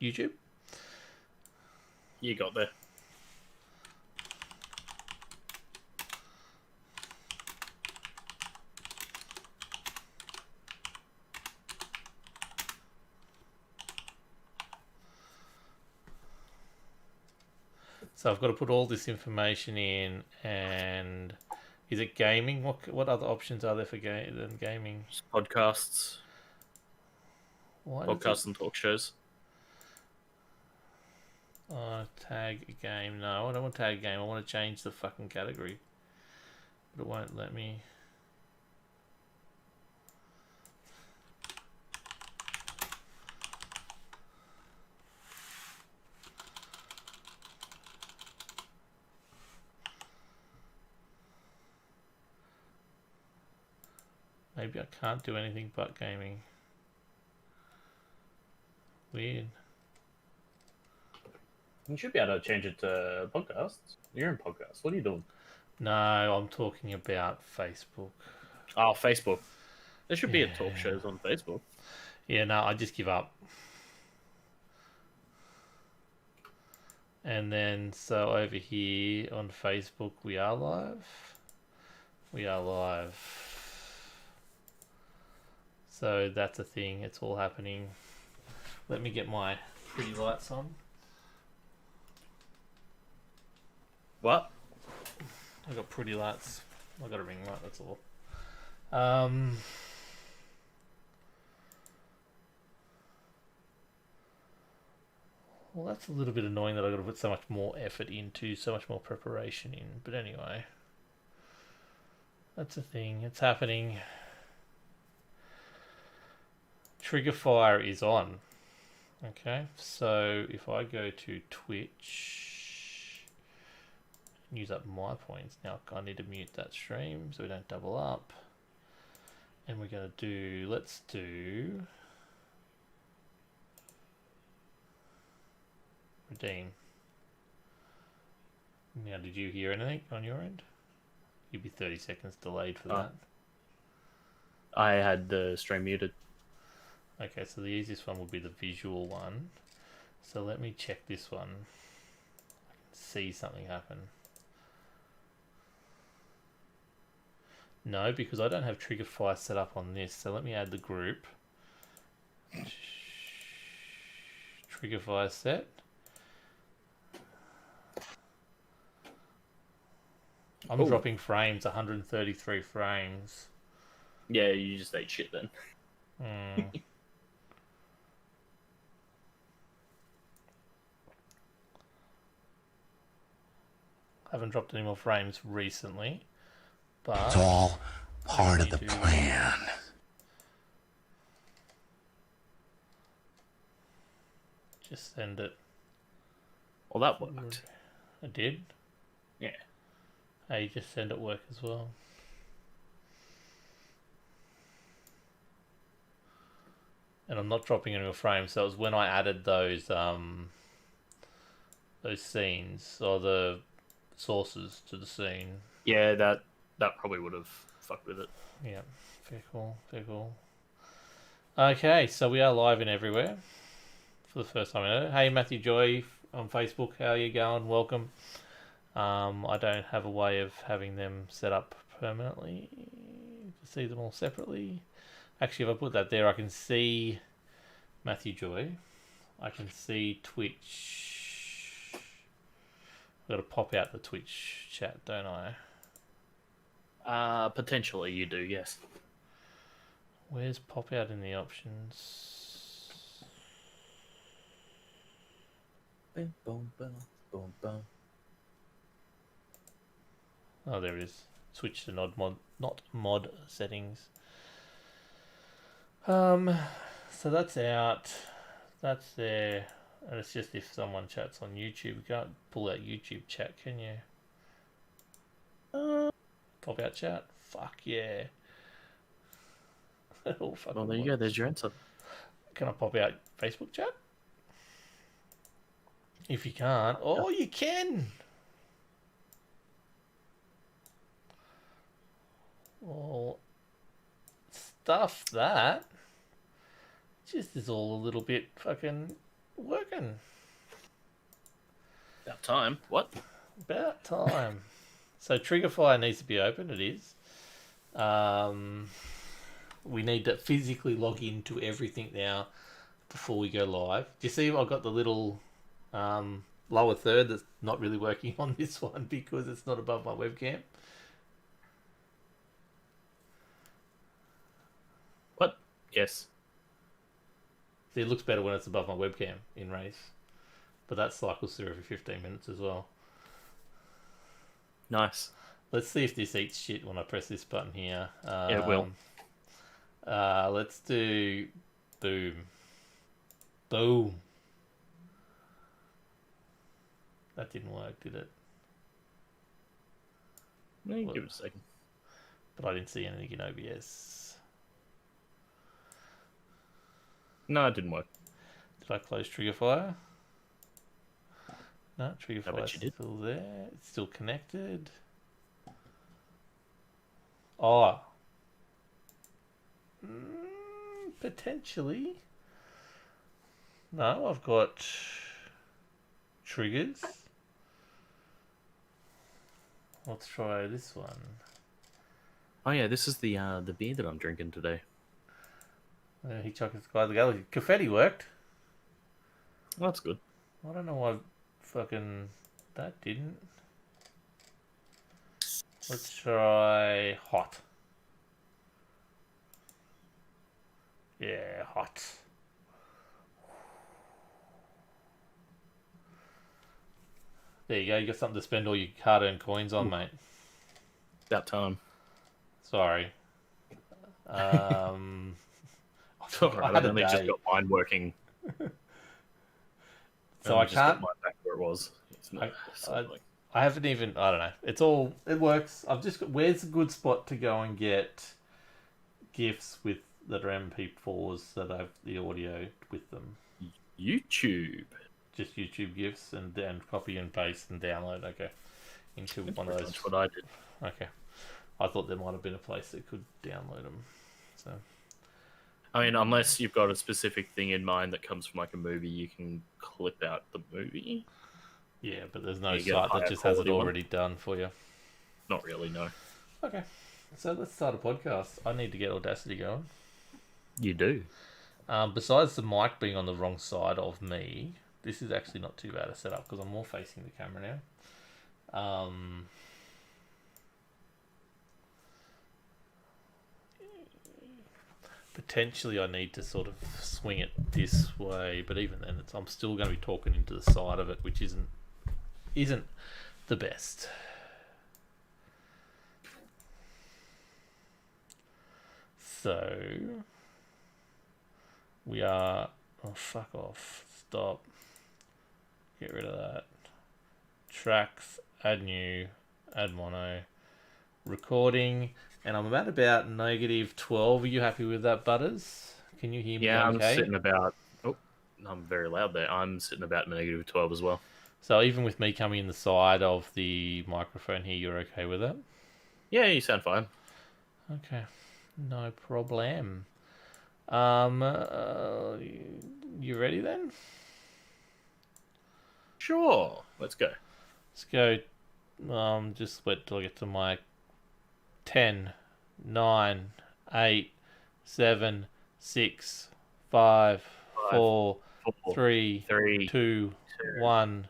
YouTube. You got there. So I've got to put all this information in, and is it gaming? What other options are there for than gaming? Just podcasts. Why Podcasts and talk shows. Tag a game. No, I don't want to tag a game. I want to change the fucking category. But it won't let me. Maybe I can't do anything but gaming. Weird. You should be able to change it to podcasts. You're in podcasts. What are you doing? No, I'm talking about Facebook. Oh, Facebook. There should be a talk shows on Facebook. Yeah, no, I just give up. And then, so over here on Facebook, we are live. We are live. So that's a thing. It's all happening. Let me get my pretty lights on. What? I got pretty lights. I got a ring light. That's all. Well, that's a little bit annoying that I got to put so much more effort into, so much more preparation in. But anyway, that's a thing. It's happening. Trigger fire is on. Okay, so if I go to Twitch and use up my points, now I need to mute that stream so we don't double up. And we're going to do, let's do redeem. Now, did you hear anything on your end? You'd be 30 seconds delayed for that. I had the stream muted. Okay, so the easiest one would be the visual one. So let me check this one. I can see something happen. No, because I don't have trigger fire set up on this. So let me add the group. Trigger fire set. I'm dropping frames, 133 frames. Yeah, you just ate shit then. Haven't dropped any more frames recently, but it's all part of the plan. Just send it. Well, that worked. I did? Yeah. Hey, just send it work as well. And I'm not dropping any more frames, so it was when I added those scenes or the sources to the scene. Yeah, that probably would have fucked with it. Yeah, fair call, fair call. Okay, so we are live in everywhere for the first time ever. Hey, Matthew Joy on Facebook, how are you going? Welcome. I don't have a way of having them set up permanently to see them all separately. Actually, if I put that there, I can see Matthew Joy. I can see Twitch. I've got to pop out the Twitch chat, don't I? Potentially you do, yes. Where's pop out in the options? Boom, boom, boom, boom, boom. Oh, there it is. Switch to not mod settings. So that's out. That's there. And it's just if someone chats on YouTube. You can't pull out YouTube chat, can you? Pop out chat? Fuck yeah. Well, there you go. There's your answer. Can I pop out Facebook chat? If you can't, oh, you can. Well, stuff that. just is all a little bit fucking working. About time. What? About time. So Triggerfire needs to be open. It is. We need to physically log into everything now before we go live. Do you see I've got the little lower third that's not really working on this one because it's not above my webcam? What? Yes. See, it looks better when it's above my webcam in race. But that cycles through every 15 minutes as well. Nice. Let's see if this eats shit when I press this button here. Yeah, it will. Let's do boom. Boom. That didn't work, did it? No, give it a second. But I didn't see anything in OBS. No, it didn't work. Did I close Triggerfire? No, Triggerfire's you did. still there. It's still connected. Oh. Potentially. No, I've got triggers. Let's try this one. Oh yeah, this is the beer that I'm drinking today. Hitchhiker's Guide to the Galaxy. Confetti worked. Well, that's good. I don't know why fucking that didn't. Let's try hot. Yeah, hot. There you go. You got something to spend all your hard-earned coins on, mate. About time. Sorry. Sorry, I I've had a only just day. got mine working. So I just got can't. mine back where it was. It's not, I haven't even. I don't know. It's all. It works. I've just got. Where's a good spot to go and get GIFs with that are MP4s that have the audio with them? YouTube. Just YouTube GIFs and then copy and paste and download. Okay, into That's one of pretty those. much what I did. Okay, I thought there might have been a place that could download them. So I mean, unless you've got a specific thing in mind that comes from like a movie, you can clip out the movie. yeah, but there's no You get a site that higher just has it quality one. already done for you. Not really, no. Okay, so let's start a podcast. I need to get Audacity going. You do. Besides the mic being on the wrong side of me, this is actually not too bad a setup because I'm more facing the camera now. Potentially I need to sort of swing it this way, but even then I'm still going to be talking into the side of it, which isn't the best. So we are. Oh, fuck off! Stop. Get rid of that. Tracks. Add new. Add mono. Recording. And I'm at about -12. Are you happy with that, Butters? Can you hear me Yeah, okay? I'm sitting about... Oh, I'm very loud there. I'm sitting about -12 as well. So even with me coming in the side of the microphone here, you're okay with that? Yeah, you sound fine. Okay. No problem. You ready then? Sure. Let's go. Let's go. Just wait till I get to my 10, 9, 8, 7, 6, 5, 4, 3, 2, 1.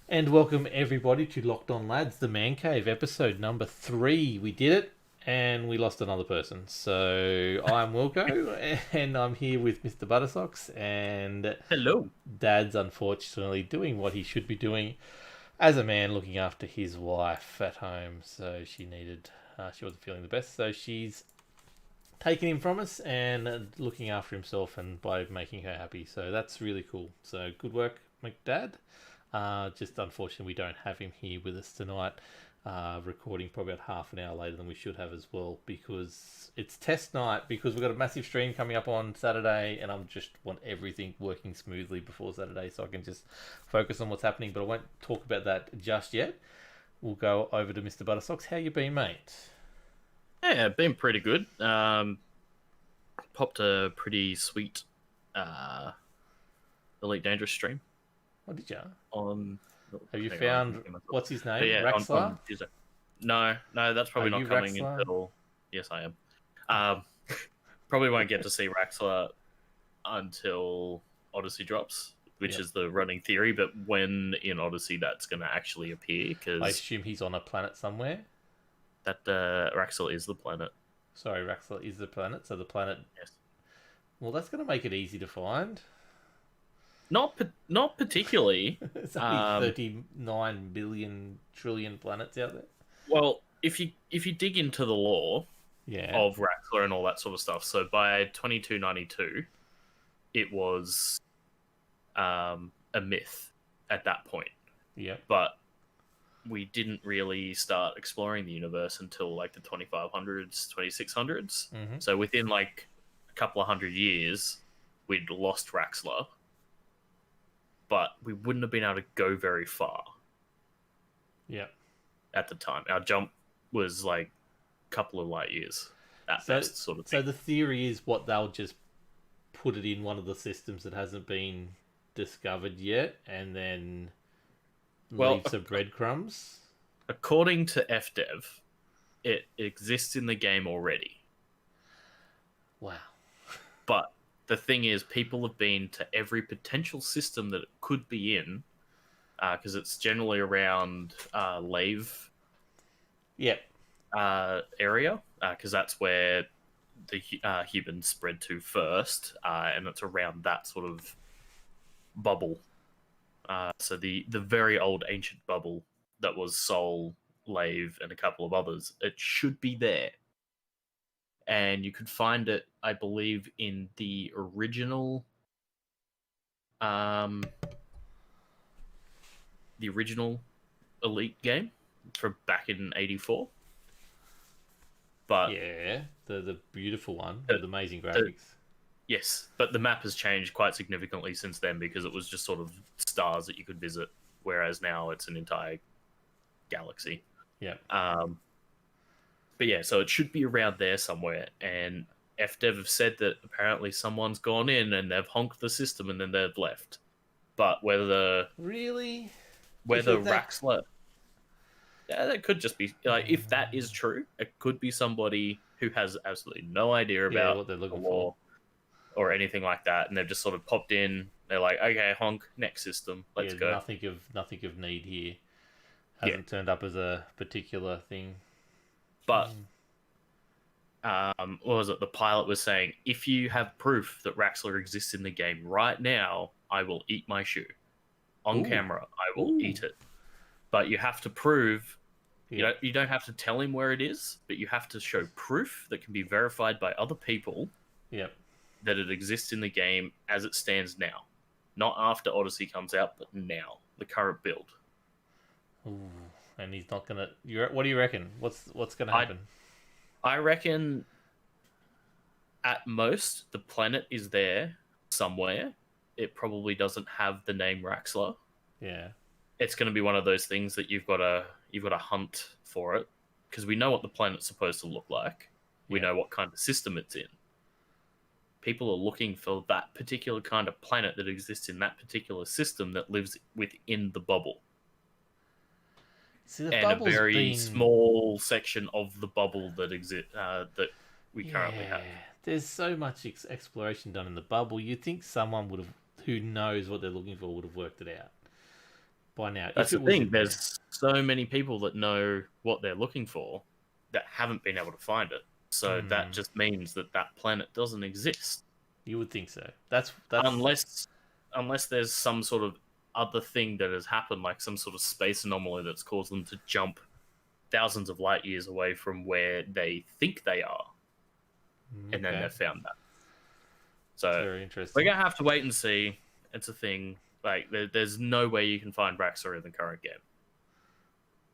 And welcome everybody to Locked On Lads, the Man Cave, episode number 3. We did it, and we lost another person. So I'm Wilco, and I'm here with Mr. Buttersocks, and Hello. Dad's unfortunately doing what he should be doing as a man, looking after his wife at home. So she wasn't feeling the best, so she's taking him from us and looking after himself, and by making her happy. So that's really cool. So good work, McDad. Just unfortunately we don't have him here with us tonight, recording probably about half an hour later than we should have as well, because it's test night, because we've got a massive stream coming up on Saturday, and I just want everything working smoothly before Saturday so I can just focus on what's happening. But I won't talk about that just yet. We'll go over to Mr. Buttersocks. How you been, mate? Yeah, been pretty good. popped a pretty sweet Elite Dangerous stream What did you? on. Have you hang on, I'm found thinking myself. what's his But name? yeah, Raxlar? on Tuesday. No, that's probably Are not you coming Raxlar? until. Yes, I am. Um, probably won't get to see Raxlar until Odyssey drops, which Yep. is the running theory. But when in Odyssey that's going to actually appear, I because assume he's on a planet somewhere. that Raxlar is the planet. Sorry, Raxlar is the planet, so the planet. Yes. Well, that's going to make it easy to find. Not particularly. There's only 39 billion trillion planets out there. Well, if you dig into the lore Yeah. of Raxlar and all that sort of stuff, so by 2292, it was a myth at that point. Yep. But we didn't really start exploring the universe until like the 2500s, 2600s. Mm-hmm. So within like a couple of hundred years, we'd lost Raxlar, but we wouldn't have been able to go very far. Yep. At the time, our jump was like a couple of light years at best, sort of thing. So the theory is what they'll just put it in one of the systems that hasn't been discovered yet, and then leave some breadcrumbs. According to FDev, it exists in the game already. Wow. But the thing is, people have been to every potential system that it could be in, because it's generally around Lave Yep. area, because that's where the humans spread to first, and it's around that sort of bubble. So the very old ancient bubble that was Sol, Lave, and a couple of others, it should be there. And you could find it, I believe, in the original Elite game from back in '84. But yeah, the beautiful one with amazing graphics. Yes, but the map has changed quite significantly since then, because it was just sort of stars that you could visit, whereas now it's an entire galaxy. Yeah. But yeah, so it should be around there somewhere, and FDev have said that apparently someone's gone in and they've honked the system and then they've left. But whether Raxlar, yeah, that could just be like, if that is true, it could be somebody who has absolutely no idea about what they're looking for or anything like that, and they've just sort of popped in. They're like, okay, honk, next system, let's go. Nothing of need here. Hasn't turned up as a particular thing. But what was it? The pilot was saying, if you have proof that Raxlar exists in the game right now, I will eat my shoe. On camera, I will eat it. But you have to prove, you don't have to tell him where it is, but you have to show proof that can be verified by other people that it exists in the game as it stands now. Not after Odyssey comes out, but now, the current build. Ooh, and he's not gonna. What do you reckon? What's gonna happen? I reckon, at most, the planet is there somewhere. It probably doesn't have the name Raxlar. Yeah, it's going to be one of those things that you've got to hunt for it, because we know what the planet's supposed to look like. We know what kind of system it's in. People are looking for that particular kind of planet that exists in that particular system that lives within the bubble. See, the and a bubble's very small section of the bubble that that we currently have. There's so much exploration done in the bubble. You'd think someone who knows what they're looking for would have worked it out by now. That's the thing. There's so many people that know what they're looking for that haven't been able to find it. So that just means that planet doesn't exist. You would think so. That's unless there's some sort of other thing that has happened, like some sort of space anomaly that's caused them to jump thousands of light years away from where they think they are, and then they've found that. So very interesting. We're gonna have to wait and see. It's a thing. Like there's no way you can find Raxlar in the current game.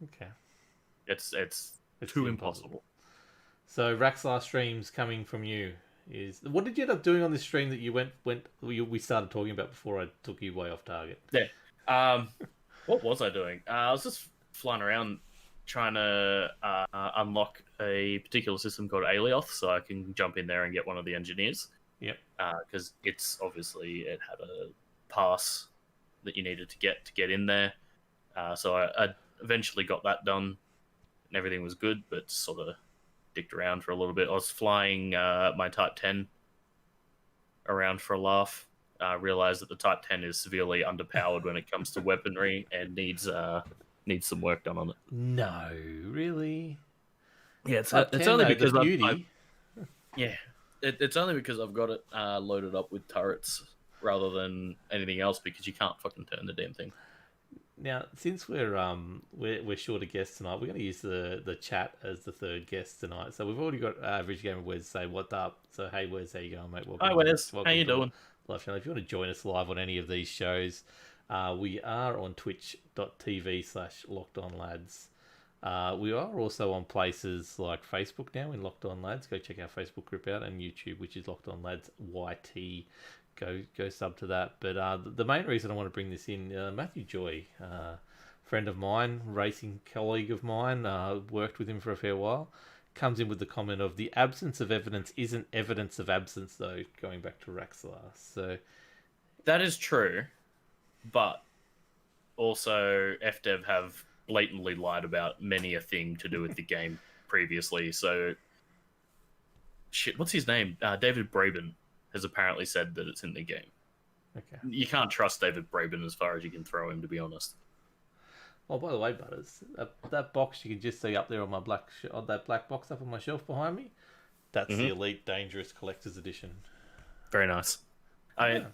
Okay. It's too impossible. So Raxlar streams coming from you. What did you end up doing on this stream that you we started talking about before I took you way off target? Yeah. What was I doing? I was just flying around trying to unlock a particular system called Alioth, so I can jump in there and get one of the engineers. Yep. Because it had a pass that you needed to get in there. So I eventually got that done, and everything was good, but sort of dicked around for a little bit. I was flying my Type 10 around for a laugh. Realized that the Type 10 is severely underpowered when it comes to weaponry and needs some work done on it. No, really. Yeah, Type it's 10, only though, because the beauty. it's only because I've got it loaded up with turrets rather than anything else, because you can't fucking turn the damn thing. Now, since we're short of guests tonight, we're going to use the chat as the third guest tonight. So we've already got Average Gamer Wes say what's up. So hey Wes, how you going, mate? Welcome. Hi Wes, how you to doing? Live channel. If you want to join us live on any of these shows, we are on twitch.tv/LockedOnLads. We are also on places like Facebook now in Locked On Lads. Go check our Facebook group out, and YouTube, which is Locked On Lads YT. Go sub to that. But the main reason I want to bring this in, Matthew Joy, friend of mine, racing colleague of mine, worked with him for a fair while, comes in with the comment of the absence of evidence isn't evidence of absence, though, going back to Raxlar. So that is true, but also FDev have blatantly lied about many a thing to do with the game previously. So shit, what's his name? David Braben has apparently said that it's in the game. Okay. You can't trust David Braben as far as you can throw him, to be honest. Oh, by the way, Butters, that box you can just see up there on my that black box up on my shelf behind me, that's the Elite Dangerous Collector's Edition. Very nice. Yeah.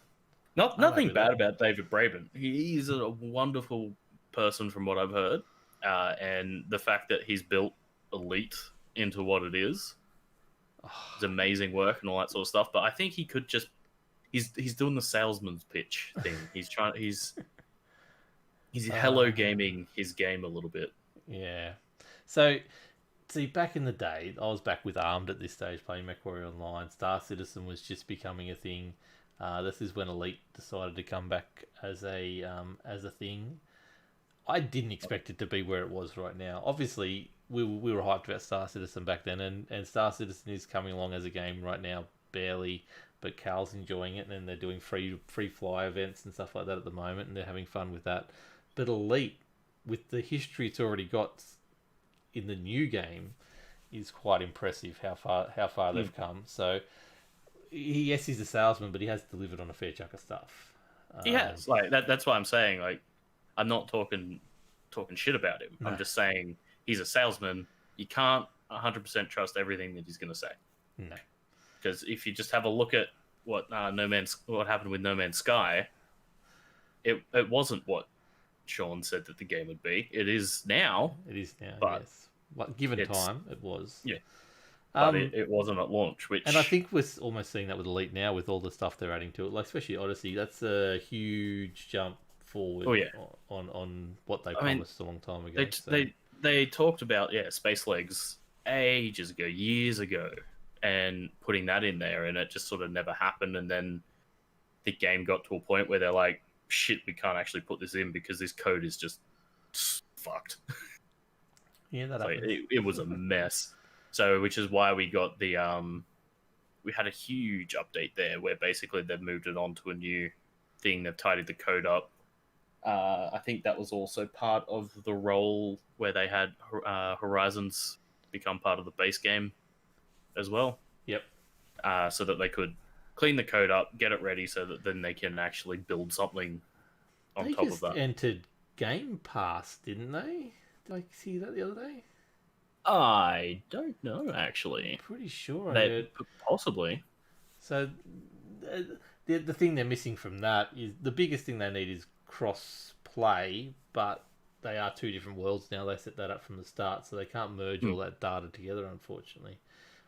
Nothing bad about David Braben. He's a wonderful person from what I've heard, and the fact that he's built Elite into what it is amazing work and all that sort of stuff. But I think he could just he's doing the salesman's pitch thing. He's hello gaming his game a little bit. Yeah. So, see, back in the day, I was back with Armed at this stage playing MechWarrior Online. Star Citizen was just becoming a thing. This is when Elite decided to come back as a thing. I didn't expect it to be where it was right now. Obviously, we were hyped about Star Citizen back then, and Star Citizen is coming along as a game right now, barely, but Carl's enjoying it, and they're doing free fly events and stuff like that at the moment, and they're having fun with that. But Elite, with the history it's already got in the new game, is quite impressive how far they've come. So, yes, he's a salesman, but he has delivered on a fair chunk of stuff. He has, like that. That's why I'm saying, like, I'm not talking shit about him. No. I'm just saying he's a salesman. You can't 100% trust everything that he's going to say. No, because if you just have a look at what happened with No Man's Sky, it wasn't what Sean said that the game would be. It is now. It is now. But yes, but given time, it was. Yeah. But it wasn't at launch, and I think we're almost seeing that with Elite now, with all the stuff they're adding to it, like especially Odyssey. That's a huge jump forward on what they promised a long time ago. They talked about Space Legs ages ago, years ago, and putting that in there, and it just sort of never happened. And then the game got to a point where they're like, shit, we can't actually put this in because this code is just fucked. Yeah, that it was a mess. So, which is why we got the we had a huge update there where basically they've moved it on to a new thing. They've tidied the code up. I think that was also part of the role where they had Horizons become part of the base game as well. Yep. So that they could clean the code up, get it ready, so that then they can actually build something on top of that. They entered Game Pass, didn't they? Did I see that the other day? I don't know, actually. I'm pretty sure I heard. Possibly. So, the thing they're missing from that is the biggest thing they need is cross-play, but they are two different worlds now. They set that up from the start, so they can't merge all that data together, unfortunately.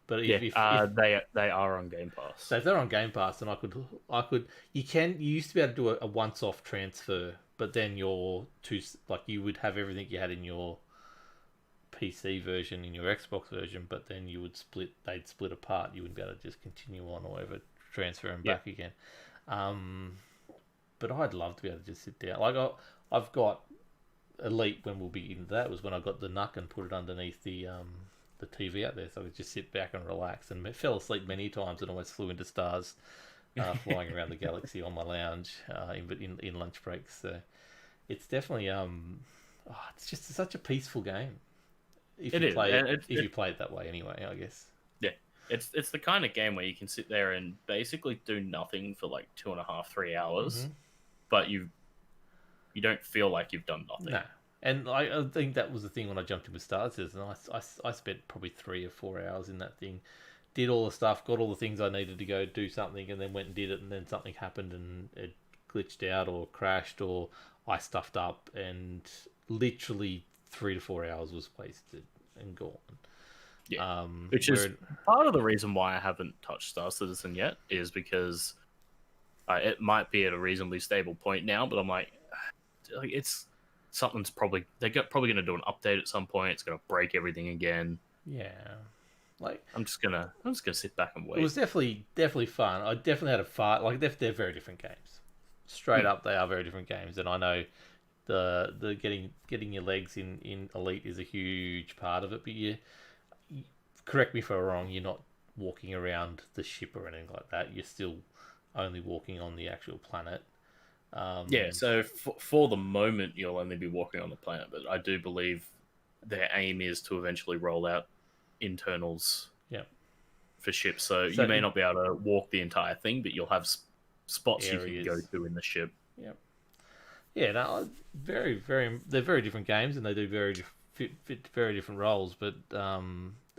But if they are on Game Pass. So if they're on Game Pass, then I could. You used to be able to do a once-off transfer, but then you would have everything you had in your PC version in your Xbox version, but then they'd split apart. You wouldn't be able to just continue on or ever transfer them back again. But I'd love to be able to just sit down. Like I've got Elite, when we'll be into that, was when I got the NUC and put it underneath the TV out there, so I could just sit back and relax. And fell asleep many times and almost flew into stars, flying around the galaxy on my lounge in lunch breaks. So it's definitely it's just such a peaceful game. If you play it that way, anyway, I guess. Yeah, it's the kind of game where you can sit there and basically do nothing for like 2.5, 3 hours, but you don't feel like you've done nothing. No. And I think that was the thing when I jumped in with Star Citizen. I spent probably 3 or 4 hours in that thing, did all the stuff, got all the things I needed to go do something, and then went and did it, and then something happened and it glitched out or crashed or I stuffed up, and literally 3 to 4 hours was wasted and gone. Yeah, which is part of the reason why I haven't touched Star Citizen yet, is because it might be at a reasonably stable point now, but I'm like it's something's probably probably going to do an update at some point. It's going to break everything again. Yeah, like I'm just gonna sit back and wait. It was definitely fun. I definitely had a fun. Like they're very different games. Straight up, they are very different games, and I know the getting your legs in Elite is a huge part of it. But you correct me if I'm wrong. You're not walking around the ship or anything like that. You're still only walking on the actual planet. Yeah, so for the moment, you'll only be walking on the planet, but I do believe their aim is to eventually roll out internals for ships. So you may not be able to walk the entire thing, but you'll have spots areas you can go to in the ship. Yep. Yeah, no, they're very different games, and they do fit very different roles, but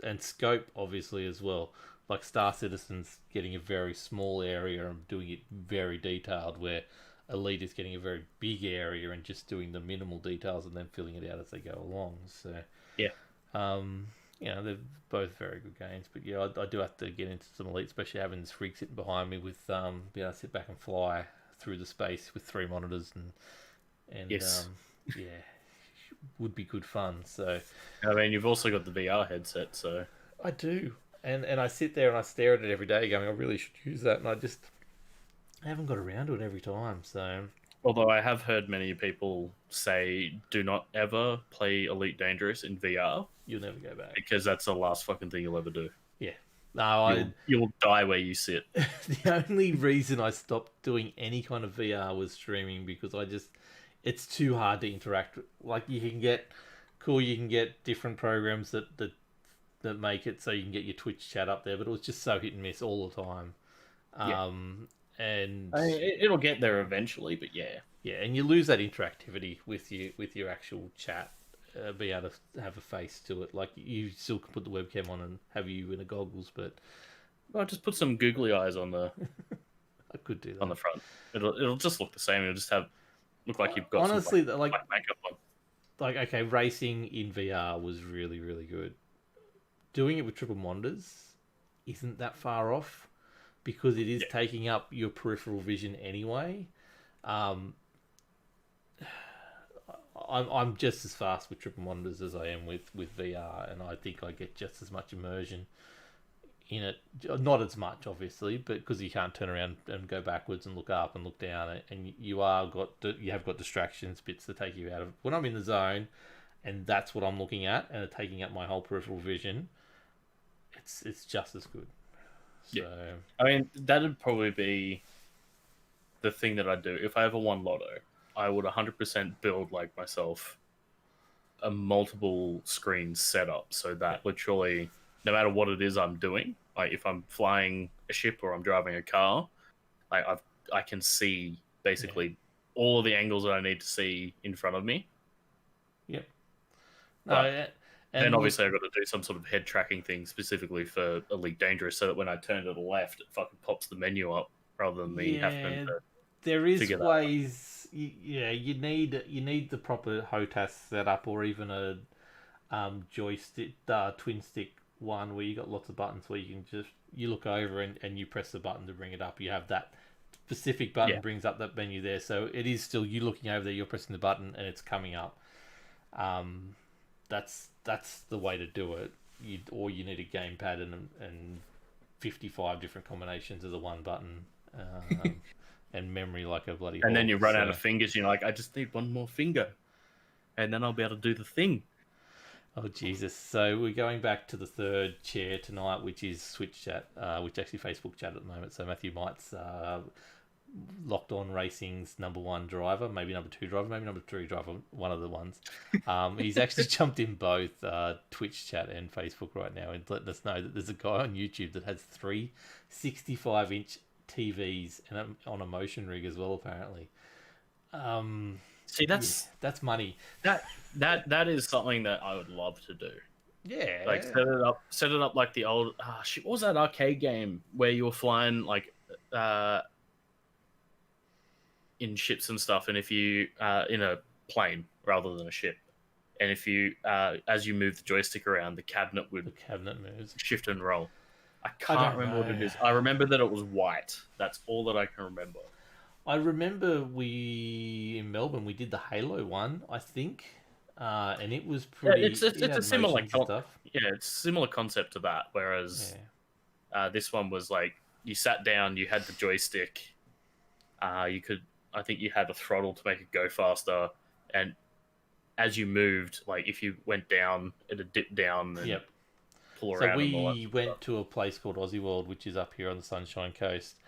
and scope obviously as well. Like Star Citizen's getting a very small area and doing it very detailed, where Elite is getting a very big area and just doing the minimal details and then filling it out as they go along. So yeah, they're both very good games. But yeah, I do have to get into some Elite, especially having this rig sitting behind me with be able to sit back and fly through the space with 3 monitors and yes. Would be good fun. So I mean, you've also got the VR headset, so I do, and I sit there and I stare at it every day, going, I really should use that, and I haven't got around to it every time. So, although I have heard many people say, do not ever play Elite Dangerous in VR. You'll never go back, because that's the last fucking thing you'll ever do. Yeah, no, you'll die where you sit. The only reason I stopped doing any kind of VR was streaming, because it's too hard to interact. Like you can get different programs that make it so you can get your Twitch chat up there, but it was just so hit and miss all the time. And it'll get there eventually, but yeah, and you lose that interactivity with your actual chat. Be able to have a face to it, like you still can put the webcam on and have you in the goggles, but I'll just put some googly eyes on the. I could do that on the front. It'll just look the same. It'll just look like you've got honestly some, like makeup on. Like okay, racing in VR was really really good. Doing it with triple monitors isn't that far off, because it is taking up your peripheral vision anyway. I'm just as fast with triple monitors as I am with VR, and I think I get just as much immersion in it. Not as much, obviously, but because you can't turn around and go backwards and look up and look down, and you have got distractions, bits that take you out of when I'm in the zone, and that's what I'm looking at, and it's taking up my whole peripheral vision. It's just as good. So, yeah. I mean, that'd probably be the thing that I'd do if I ever won Lotto. I would 100% build like myself a multiple screen setup, so that literally, no matter what it is I'm doing, like if I'm flying a ship or I'm driving a car, like I can see basically all of the angles that I need to see in front of me. Yep. And then obviously I've got to do some sort of head tracking thing specifically for Elite Dangerous, so that when I turn to the left, it fucking pops the menu up rather than me having to. There is ways. You need the proper HOTAS setup, or even a joystick, twin stick one where you got lots of buttons where you can you look over and you press the button to bring it up. You have that specific button brings up that menu there, so it is still you looking over there. You're pressing the button and it's coming up. That's the way to do it. You need a gamepad and 55 different combinations of the one button. And memory like a bloody and then you run out of fingers, you're like, I just need one more finger. and then I'll be able to do the thing. Oh, Jesus. So we're going back to the third chair tonight, which is Switch chat, which actually Facebook chat at the moment. So Matthew Might's Locked On Racing's number one driver, maybe number two driver, maybe number three driver, one of the ones. He's actually jumped in both Twitch chat and Facebook right now and letting us know that there's a guy on YouTube that has three 65-inch TVs and on a motion rig as well, apparently. See, that's money. That is something that I would love to do. Yeah, Like set it up like the old what was that arcade game where you were flying like in ships and stuff, and if you in a plane rather than a ship, and if you as you move the joystick around, the cabinet would moves, shift and roll. I can't remember what it is. I remember that it was white. That's all that I can remember. I remember in Melbourne we did the Halo one, I think, and it was pretty. Yeah, it's a similar stuff. Yeah, it's a similar concept to that. Whereas this one was like you sat down, you had the joystick, I think you had a throttle to make it go faster, and as you moved, like if you went down, it'd dip down and pull around. So we went to a place called Aussie World, which is up here on the Sunshine Coast.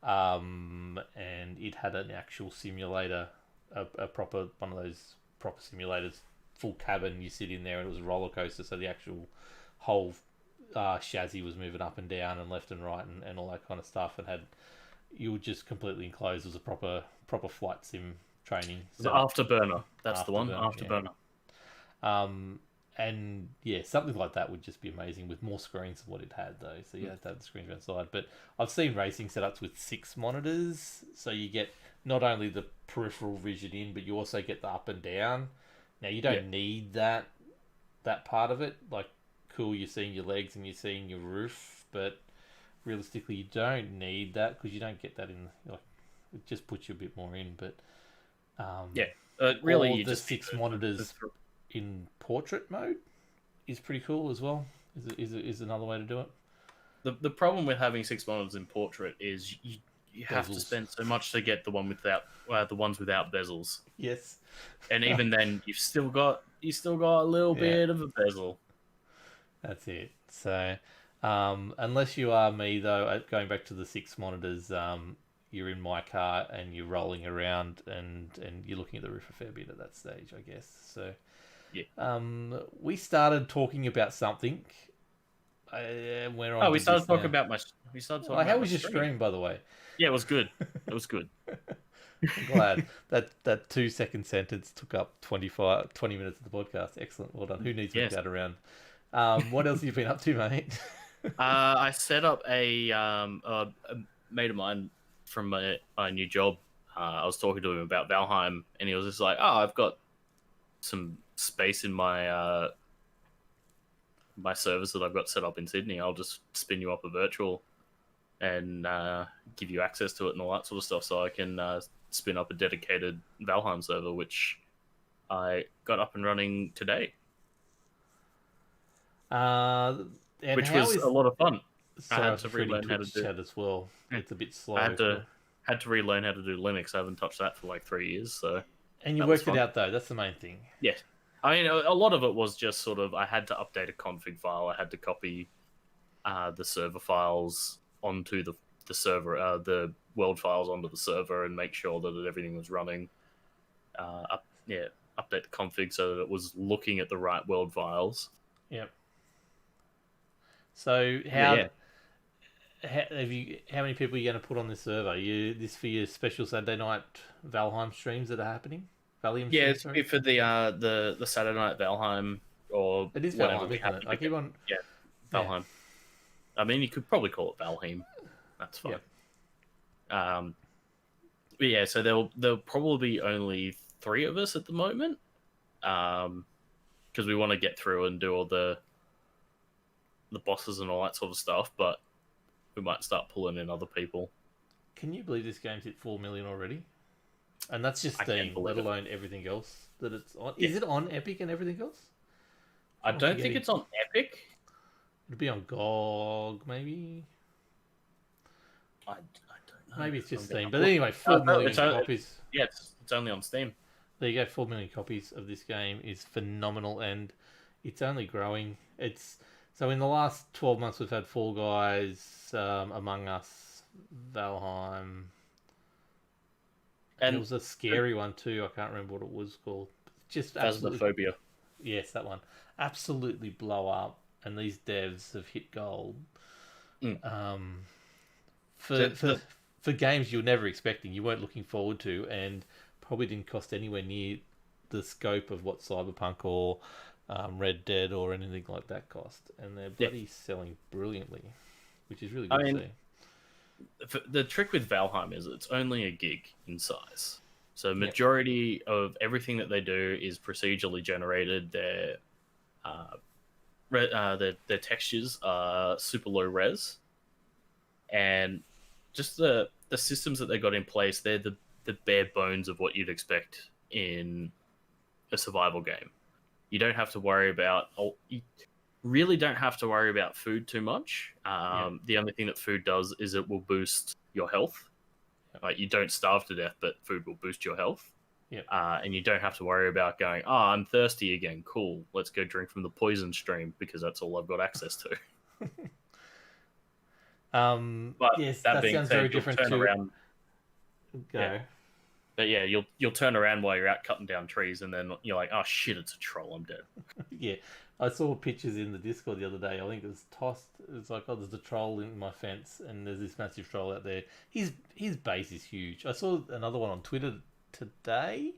And it had an actual simulator, a proper one of those proper simulators, full cabin. You sit in there, and it was a roller coaster. So the actual whole chassis was moving up and down and left and right and all that kind of stuff. And you were just completely enclosed. It was a proper flight sim training. The Afterburner. That's the one. Afterburner. Yeah. And yeah, something like that would just be amazing with more screens than what it had, though. So you had to have the screens outside. But I've seen racing setups with 6 monitors, so you get not only the peripheral vision in, but you also get the up and down. Now you don't need that part of it. Like, cool, you're seeing your legs and you're seeing your roof, but realistically, you don't need that because you don't get that in. Like, it just puts you a bit more in. But really, the 6 monitors in portrait mode is pretty cool as well. Is another way to do it. The problem with having 6 monitors in portrait is you have to spend so much to get the ones without bezels. Yes, and even then, you've still got a little bit of a bezel. That's it. So, unless you are me though, going back to the 6 monitors, you're in my car and you're rolling around and you're looking at the roof a fair bit at that stage, I guess. So. Yeah. We started talking about something. We started talking about how was your stream, by the way? Yeah, it was good. It was good. I'm glad that 2-second sentence took up 20 minutes of the podcast. Excellent, well done. Who needs that around? What else have you been up to, mate? I set up a mate of mine from my new job. I was talking to him about Valheim, and he was just like, "Oh, I've got some space in my my servers that I've got set up in Sydney. I'll just spin you up a virtual and give you access to it and all that sort of stuff, so I can spin up a dedicated Valheim server, which I got up and running today, which was a lot of fun. I had to relearn how to do chat as well. It's a bit slow. I had to relearn how to do Linux. I haven't touched that for like 3 years. So. And you worked it out, though. That's the main thing. Yeah. I mean, a lot of it was just sort of, I had to update a config file. I had to copy the server files onto the server, the world files onto the server, and make sure that everything was running. Update the config so that it was looking at the right world files. Yep. So how many people are you going to put on this server? This for your special Saturday night Valheim streams that are happening? It's for the Saturday night Valheim or it is Valheim, isn't it? I keep on. Yeah, Valheim. Yeah. I mean, you could probably call it Valheim. That's fine. Yeah. But yeah, so there'll probably be only 3 of us at the moment, because we want to get through and do all the bosses and all that sort of stuff. But we might start pulling in other people. Can you believe this game's hit 4 million already? And that's just Steam, let alone everything else that it's on. Yeah. Is it on Epic and everything else? I don't think it's on Epic. It'll be on GOG, maybe. I don't know. Maybe it's just Steam. But anyway, 4 million copies. Yeah, it's only on Steam. there you go. 4 million copies of this game is phenomenal, and it's only growing. It's so in the last 12 months we've had Fall Guys, Among Us, Valheim. And there was a scary one too. I can't remember what it was called. Just absolutely, Phasmophobia. yes, that one. Absolutely blow up, and these devs have hit gold. For games you were never expecting, you weren't looking forward to, and probably didn't cost anywhere near the scope of what Cyberpunk or Red Dead or anything like that cost, and they're bloody selling brilliantly, which is really good to see. The trick with Valheim is it's only a gig in size, so majority of everything that they do is procedurally generated. Their textures are super low res, and just the systems that they got in place, they're the bare bones of what you'd expect in a survival game. You don't have to worry about you really don't have to worry about food too much. The only thing that food does is it will boost your health. Like, you don't starve to death, but food will boost your health. And you don't have to worry about going, I'm thirsty again. Cool, let's go drink from the poison stream because that's all I've got access to. But yes, that sounds very different to around. Go. Yeah. But yeah, you'll turn around while you're out cutting down trees, and then you're like, oh shit, it's a troll, I'm dead. Yeah, I saw pictures in the Discord the other day. I think it was tossed. It's like, oh, there's a troll in my fence, and there's this massive troll out there. His base is huge. I saw another one on Twitter today.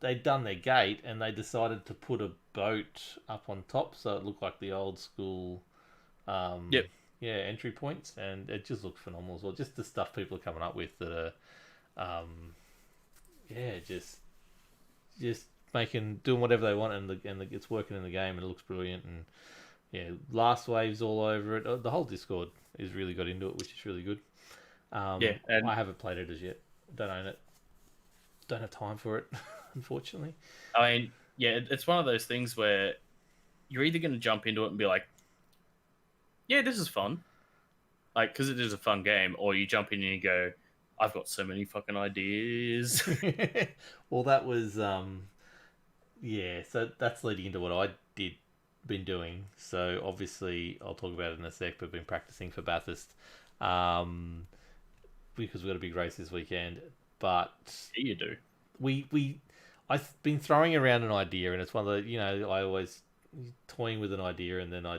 They'd done their gate, and they decided to put a boat up on top, so it looked like the old school. Entry points, and it just looked phenomenal as well. Just the stuff people are coming up with that are, just doing whatever they want, and it's working in the game, and it looks brilliant. And Last Wave's all over it. The whole Discord is really got into it, which is really good. And I haven't played it as yet. Don't own it. Don't have time for it, unfortunately. I mean, it's one of those things where you're either going to jump into it and be like, yeah, this is fun, like, because it is a fun game, or you jump in and you go, I've got so many fucking ideas. Well, that was so that's leading into what I been doing. So obviously I'll talk about it in a sec, but I've been practicing for Bathurst because we've got a big race this weekend. But yeah, you do. I've been throwing around an idea, and it's one of the, I always toying with an idea, and then I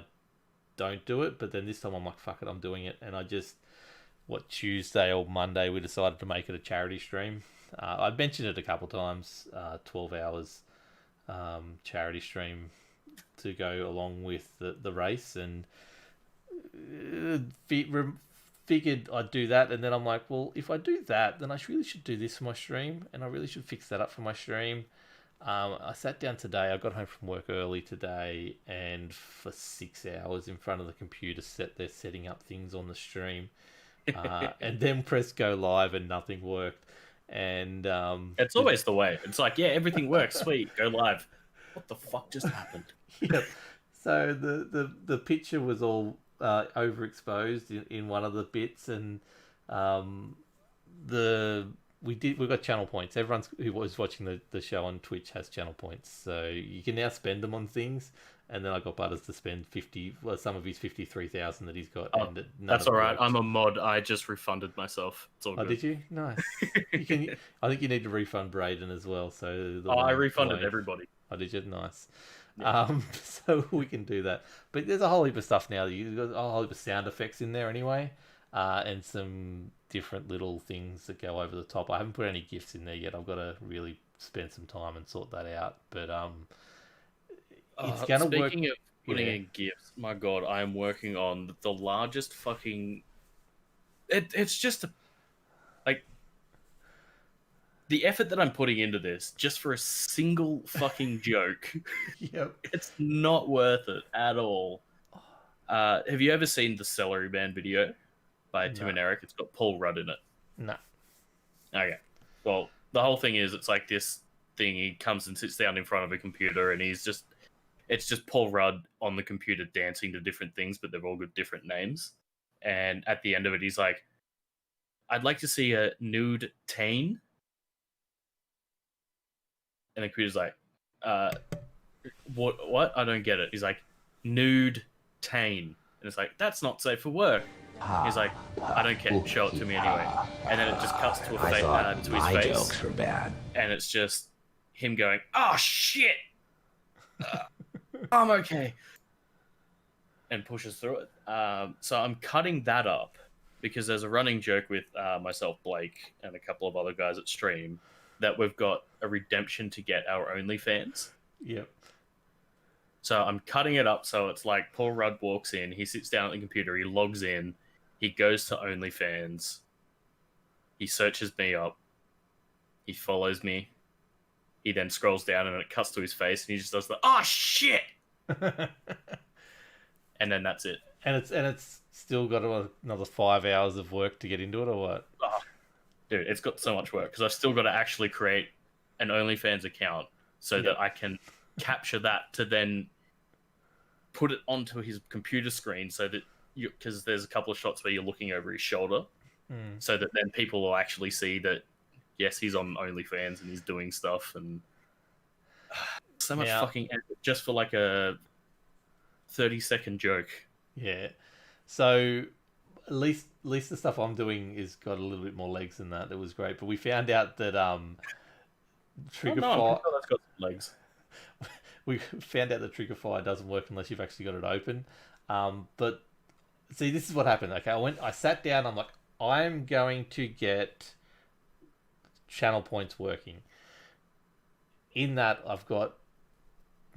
don't do it, but then this time I'm like, fuck it, I'm doing it. And I just, Tuesday or Monday, we decided to make it a charity stream. I mentioned it a couple times, 12 hours charity stream to go along with the race, and figured I'd do that. And then I'm like, well, if I do that, then I really should do this for my stream, and I really should fix that up for my stream. I sat down today. I got home from work early today, and for 6 hours in front of the computer, setting up things on the stream, and then press go live, and nothing worked. And it's always the way. It's like, everything works, sweet, go live. What the fuck just happened? Yep. So the picture was all overexposed in one of the bits, and we've got channel points. Everyone who was watching the show on Twitch has channel points, so you can now spend them on things. And then I got Butters to spend some of his 53,000 that he's got. And that's all right. I'm a mod. I just refunded myself. It's all good. Oh, did you? Nice. I think you need to refund Braden as well. So I refunded everybody. Oh, did you? Nice. Yeah. So we can do that. But there's a whole heap of stuff now. You've got a whole heap of sound effects in there anyway, and some different little things that go over the top. I haven't put any GIFs in there yet. I've got to really spend some time and sort that out. But it's gonna work. Speaking of putting in GIFs, my god, I am working on the largest fucking. It's just the effort that I'm putting into this just for a single fucking joke. Yep, it's not worth it at all. Have you ever seen the Celery Man video by Tim and Eric? It's got Paul Rudd in it. No. Okay. Well, the whole thing is, it's like this thing. He comes and sits down in front of a computer, and it's just Paul Rudd on the computer dancing to different things, but they've all got different names. And at the end of it, he's like, I'd like to see a nude teen. And the computer's like, what? I don't get it. He's like, nude tane. And it's like, that's not safe for work. He's like, I don't care. Show it to me anyway. And then it just cuts to to his face. Jokes were bad. And it's just him going, oh shit, I'm okay, and pushes through it. So I'm cutting that up because there's a running joke with myself, Blake, and a couple of other guys at stream that we've got a redemption to get our OnlyFans. Yep. So I'm cutting it up so it's like Paul Rudd walks in, he sits down at the computer, he logs in, he goes to OnlyFans, he searches me up, he follows me, he then scrolls down and it cuts to his face and he just does the, oh shit! And then that's it. And it's still got another 5 hours of work to get into it, or what? Oh, dude, it's got so much work because I've still got to actually create an OnlyFans account so that I can capture that to then put it onto his computer screen so that because there's a couple of shots where you're looking over his shoulder, so that then people will actually see that yes, he's on OnlyFans and he's doing stuff, and so much fucking effort just for like a 30-second joke. Yeah. So at least the stuff I'm doing is got a little bit more legs than that. That was great, but we found out that Trigger Fire. That's got some legs. We found out that Trigger Fire doesn't work unless you've actually got it open. But see, this is what happened. Okay, I sat down. I'm like, I'm going to get channel points working. In that, I've got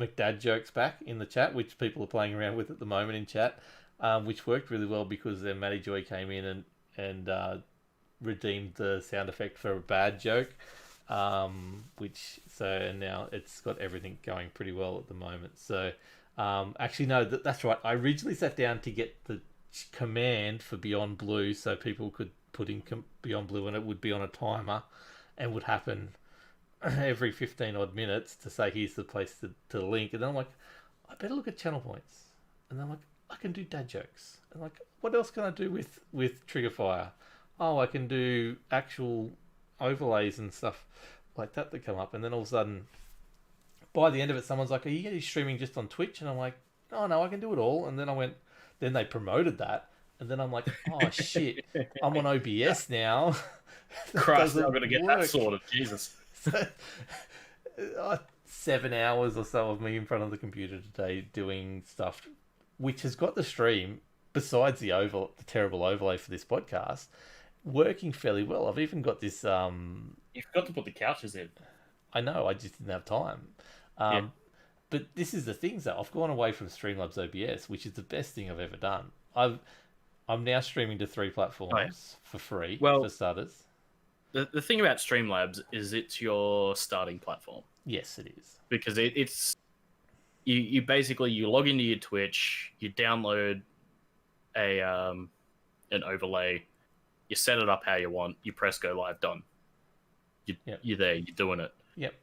McDad jokes back in the chat, which people are playing around with at the moment in chat, which worked really well because then Matty Joy came in and redeemed the sound effect for a bad joke. And now it's got everything going pretty well at the moment. So actually no, that's right. I originally sat down to get the command for Beyond Blue so people could put in Beyond Blue and it would be on a timer and would happen every 15 odd minutes to say here's the place to link. And then I'm like, I better look at channel points. And then I'm like, I can do dad jokes. And like, what else can I do with Trigger Fire? Oh, I can do actual overlays and stuff like that come up. And then all of a sudden, by the end of it, someone's like, are you streaming just on Twitch? And I'm like, oh no, I can do it all. And then then they promoted that. And then I'm like, oh shit, I'm on OBS now. Christ, I'm going to get that sorted. Jesus. So, 7 hours or so of me in front of the computer today doing stuff, which has got the stream, besides the terrible overlay for this podcast, working fairly well. I've even got this. You forgot to put the couches in. I know, I just didn't have time. But this is the thing, though. I've gone away from Streamlabs OBS, which is the best thing I've ever done. I'm now streaming to 3 platforms for free for starters. The thing about Streamlabs is it's your starting platform. Yes, it is. Because it's you basically you log into your Twitch, you download an overlay, you set it up how you want, you press go live, done. You're there, you're doing it. Yep.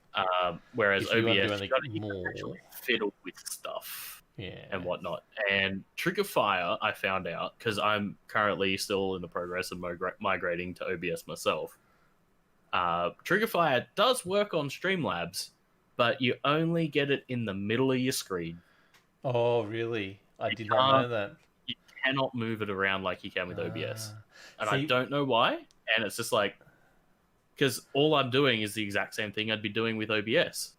Whereas OBS, you can actually fiddle with stuff. Yeah. And whatnot. And Trigger Fire, I found out, because I'm currently still in the progress of migrating to OBS myself. Trigger Fire does work on Streamlabs, but you only get it in the middle of your screen. Oh, really? I did not know that. You cannot move it around like you can with OBS. And I don't know why. And it's just like, because all I'm doing is the exact same thing I'd be doing with OBS.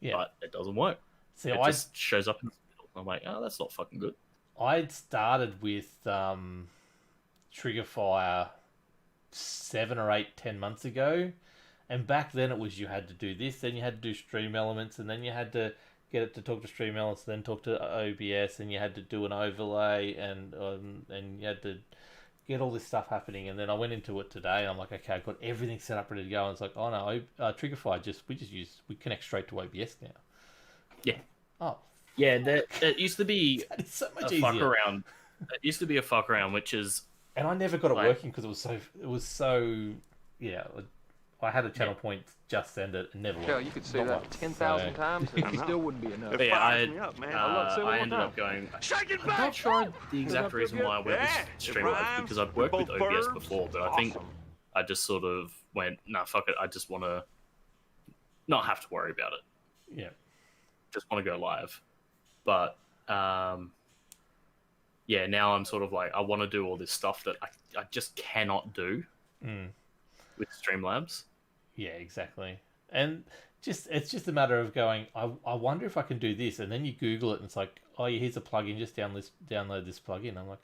Yeah. But it doesn't work. See, it just shows up in the middle. I'm like, oh, that's not fucking good. I'd started with Trigger Fire 7 or 8, 10 months ago. And back then it was you had to do this, then you had to do Stream Elements, and then you had to get it to talk to Stream Elements, then talk to OBS, and you had to do an overlay, and you had to get all this stuff happening. And then I went into it today, and I'm like, okay, I've got everything set up, ready to go. And it's like, oh no, Trigger Fire we connect straight to OBS now. Yeah. Oh. Yeah, that used to be that is so much a easier. fuck around. It used to be a fuck around, which is, and I never got it working because it was so yeah. I had a channel point, just send it, and never worked. Hell, you could say that 10,000 times, and it still wouldn't be enough. But yeah, I ended up going. I'm not sure the exact reason why I went with Streamlabs, because I'd worked with OBS before, but I think I just sort of went, nah, fuck it. I just want to not have to worry about it. Yeah. Just want to go live. But yeah, now I'm sort of like, I want to do all this stuff that I just cannot do with Streamlabs. Yeah, exactly. And it's just a matter of going, I wonder if I can do this, and then you Google it and it's like, oh yeah, here's a plugin, just download this plugin. I'm like,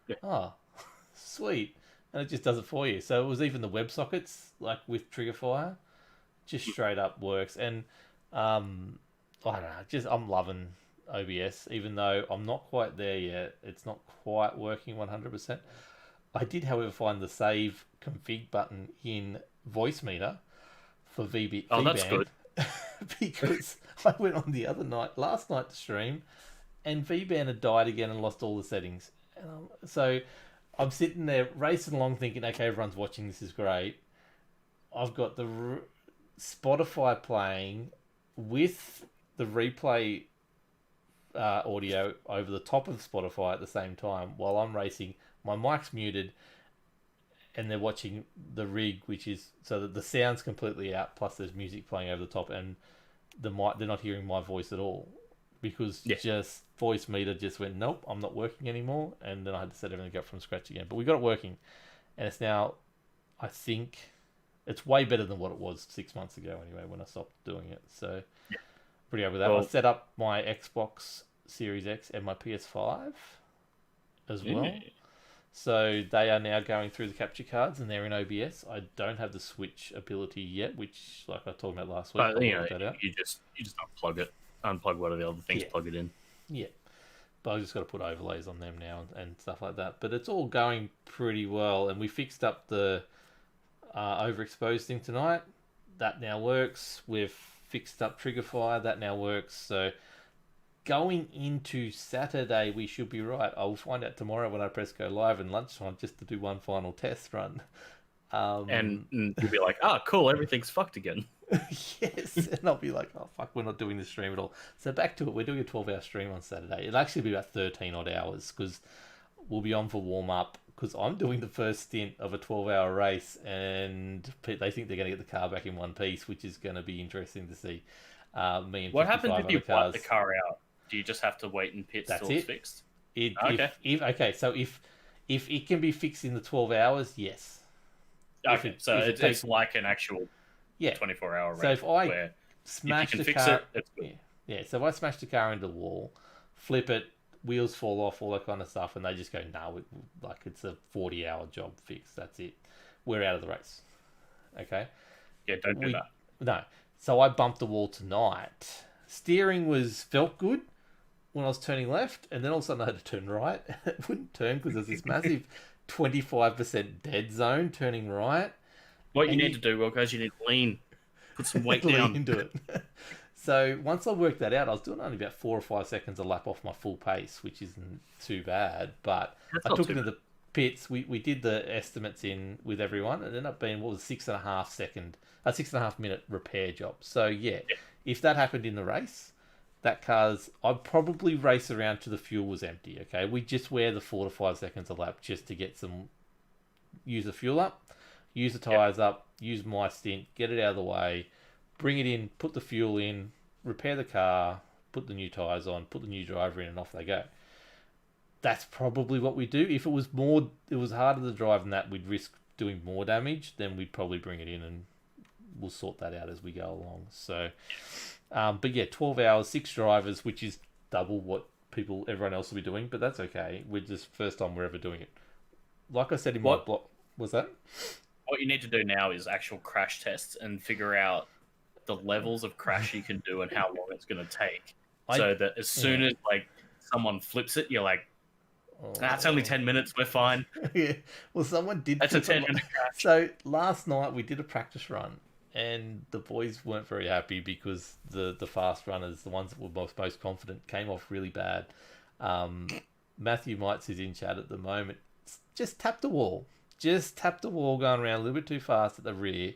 Yeah. oh, sweet. And it just does it for you. So it was even the WebSockets, like with Triggerfire, just straight up works. And I don't know, just I'm loving OBS, even though I'm not quite there yet. It's not quite working 100%. I did, however, find the save config button in Voicemeeter for Oh, that's good. because I went on the last night to stream, and VBAN had died again and lost all the settings. So I'm sitting there racing along thinking, okay, everyone's watching, this is great. I've got the Spotify playing with the replay audio over the top of Spotify at the same time while I'm racing. My mic's muted, and they're watching the rig, which is so that the sound's completely out. Plus, there's music playing over the top, and they're not hearing my voice at all because just Voicemeeter just went, nope, I'm not working anymore, and then I had to set everything up from scratch again. But we got it working, and it's now, I think, it's way better than what it was 6 months ago anyway when I stopped doing it. So pretty happy with that. I set up my Xbox Series X and my PS5 as well. So they are now going through the capture cards and they're in OBS. I don't have the Switch ability yet, which, like I talked about last week, But you know, that out. you just unplug one of the other things, plug it in. Yeah, but I just got to put overlays on them now and stuff like that. But it's all going pretty well, and we fixed up the overexposed thing tonight. That now works. We've fixed up Triggerfire. That now works. So going into Saturday, we should be right. I'll find out tomorrow when I press go live and lunchtime just to do one final test run. And you'll be like, cool, everything's fucked again. Yes, and I'll be like, oh, fuck, we're not doing the stream at all. So back to it. We're doing a 12-hour stream on Saturday. It'll actually be about 13-odd hours because we'll be on for warm-up because I'm doing the first stint of a 12-hour race and they think they're going to get the car back in one piece, which is going to be interesting to see. Me and what happens if you wipe the cars. car out? Do you just have to wait in pits till it's fixed? Okay. So if it can be fixed in the 12 hours, yes. Okay, so it's like an actual 24-hour race. So if I where smash if you the can fix car, it, it's good. Yeah. So if I smash the car into the wall, flip it, wheels fall off, all that kind of stuff, and they just go, no, like it's a 40-hour job fix. That's it. We're out of the race. Okay. Yeah, don't do that. No. So I bumped the wall tonight. Steering felt good when I was turning left, and then all of a sudden I had to turn right. It wouldn't turn because there's this massive 25% dead zone turning right. What you need to do, guys, you need to lean. Put some weight down. Lean into it. So once I worked that out, I was doing only about 4 or 5 seconds a lap off my full pace, which isn't too bad. But I took it to the pits. We did the estimates in with everyone. It ended up being, 6.5 minute repair job. So yeah, if that happened in the race, that car's, I'd probably race around till the fuel was empty. Okay, we just wear the 4 to 5 seconds a lap just to get use the fuel up, use the tires up, use my stint, get it out of the way, bring it in, put the fuel in, repair the car, put the new tires on, put the new driver in, and off they go. That's probably what we do. If it was harder to drive than that, we'd risk doing more damage, then we'd probably bring it in and we'll sort that out as we go along. So, but yeah, 12 hours, 6 drivers, which is double what everyone else will be doing, but that's okay. We're just first time we're ever doing it. Like I said in my blog, was that? What you need to do now is actual crash tests and figure out the levels of crash you can do and how long it's going to take. So that as soon as like someone flips it, you're like, that's only 10 minutes, we're fine. Yeah. Well, someone did. That's a 10-minute crash. So last night we did a practice run, and the boys weren't very happy because the fast runners, the ones that were most confident, came off really bad. Matthew Mites is in chat at the moment. Just tapped the wall. Going around a little bit too fast at the rear.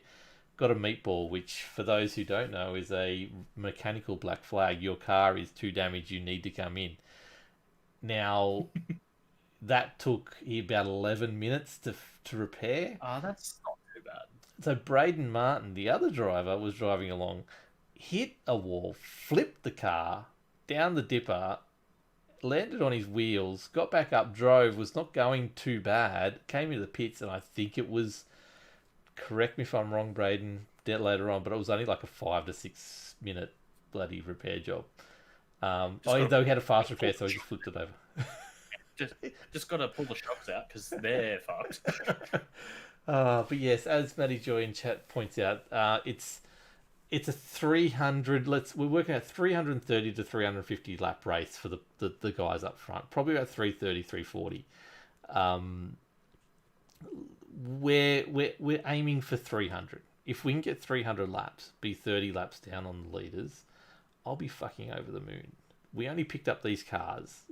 Got a meatball, which for those who don't know is a mechanical black flag. Your car is too damaged, you need to come in. Now, that took about 11 minutes to repair. Oh, that's not too bad. So Braden Martin, the other driver, was driving along, hit a wall, flipped the car down the dipper, landed on his wheels, got back up, drove, was not going too bad, came into the pits, and I think it was, correct me if I'm wrong, Braden, later on, but it was only like a 5 to 6 minute bloody repair job. Though he had a fast repair, so he just flipped it over. Just got to pull the shocks out because they're fucked. But yes, as Matty Joy in chat points out, it's a 300. We're working at 330 to 350 lap race for the guys up front. Probably about 330, 340. We're aiming for 300. If we can get 300 laps, be 30 laps down on the leaders, I'll be fucking over the moon. We only picked up these cars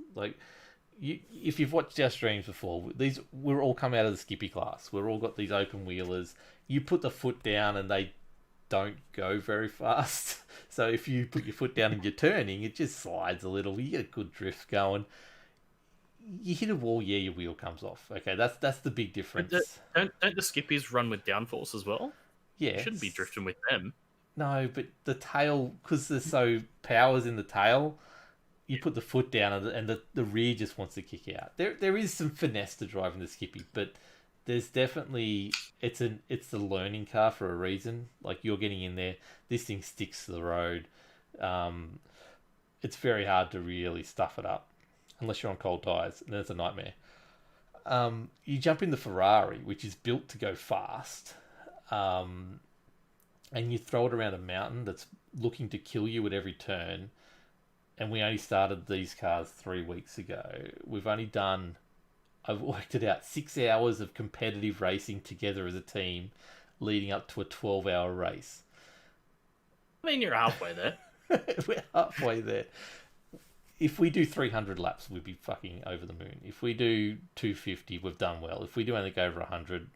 if you've watched our streams before, we're all come out of the Skippy class. We're all got these open wheelers. You put the foot down and they don't go very fast. So if you put your foot down and you're turning, it just slides a little. You get a good drift going. You hit a wall, your wheel comes off. Okay, that's the big difference. Don't the Skippies run with downforce as well? Yeah, you shouldn't be drifting with them. No, but the tail, because there's so powers in the tail, you put the foot down and the rear just wants to kick out. There is some finesse to driving the Skippy, but there's definitely it's the learning car for a reason. Like, you're getting in there, this thing sticks to the road. It's very hard to really stuff it up unless you're on cold tires, and then it's a nightmare. You jump in the Ferrari, which is built to go fast, and you throw it around a mountain that's looking to kill you at every turn. And we only started these cars 3 weeks ago. We've only done, I've worked it out, 6 hours of competitive racing together as a team leading up to a 12-hour race. I mean, you're halfway there. We're halfway there. If we do 300 laps, we'd be fucking over the moon. If we do 250, we've done well. If we do only go over 100,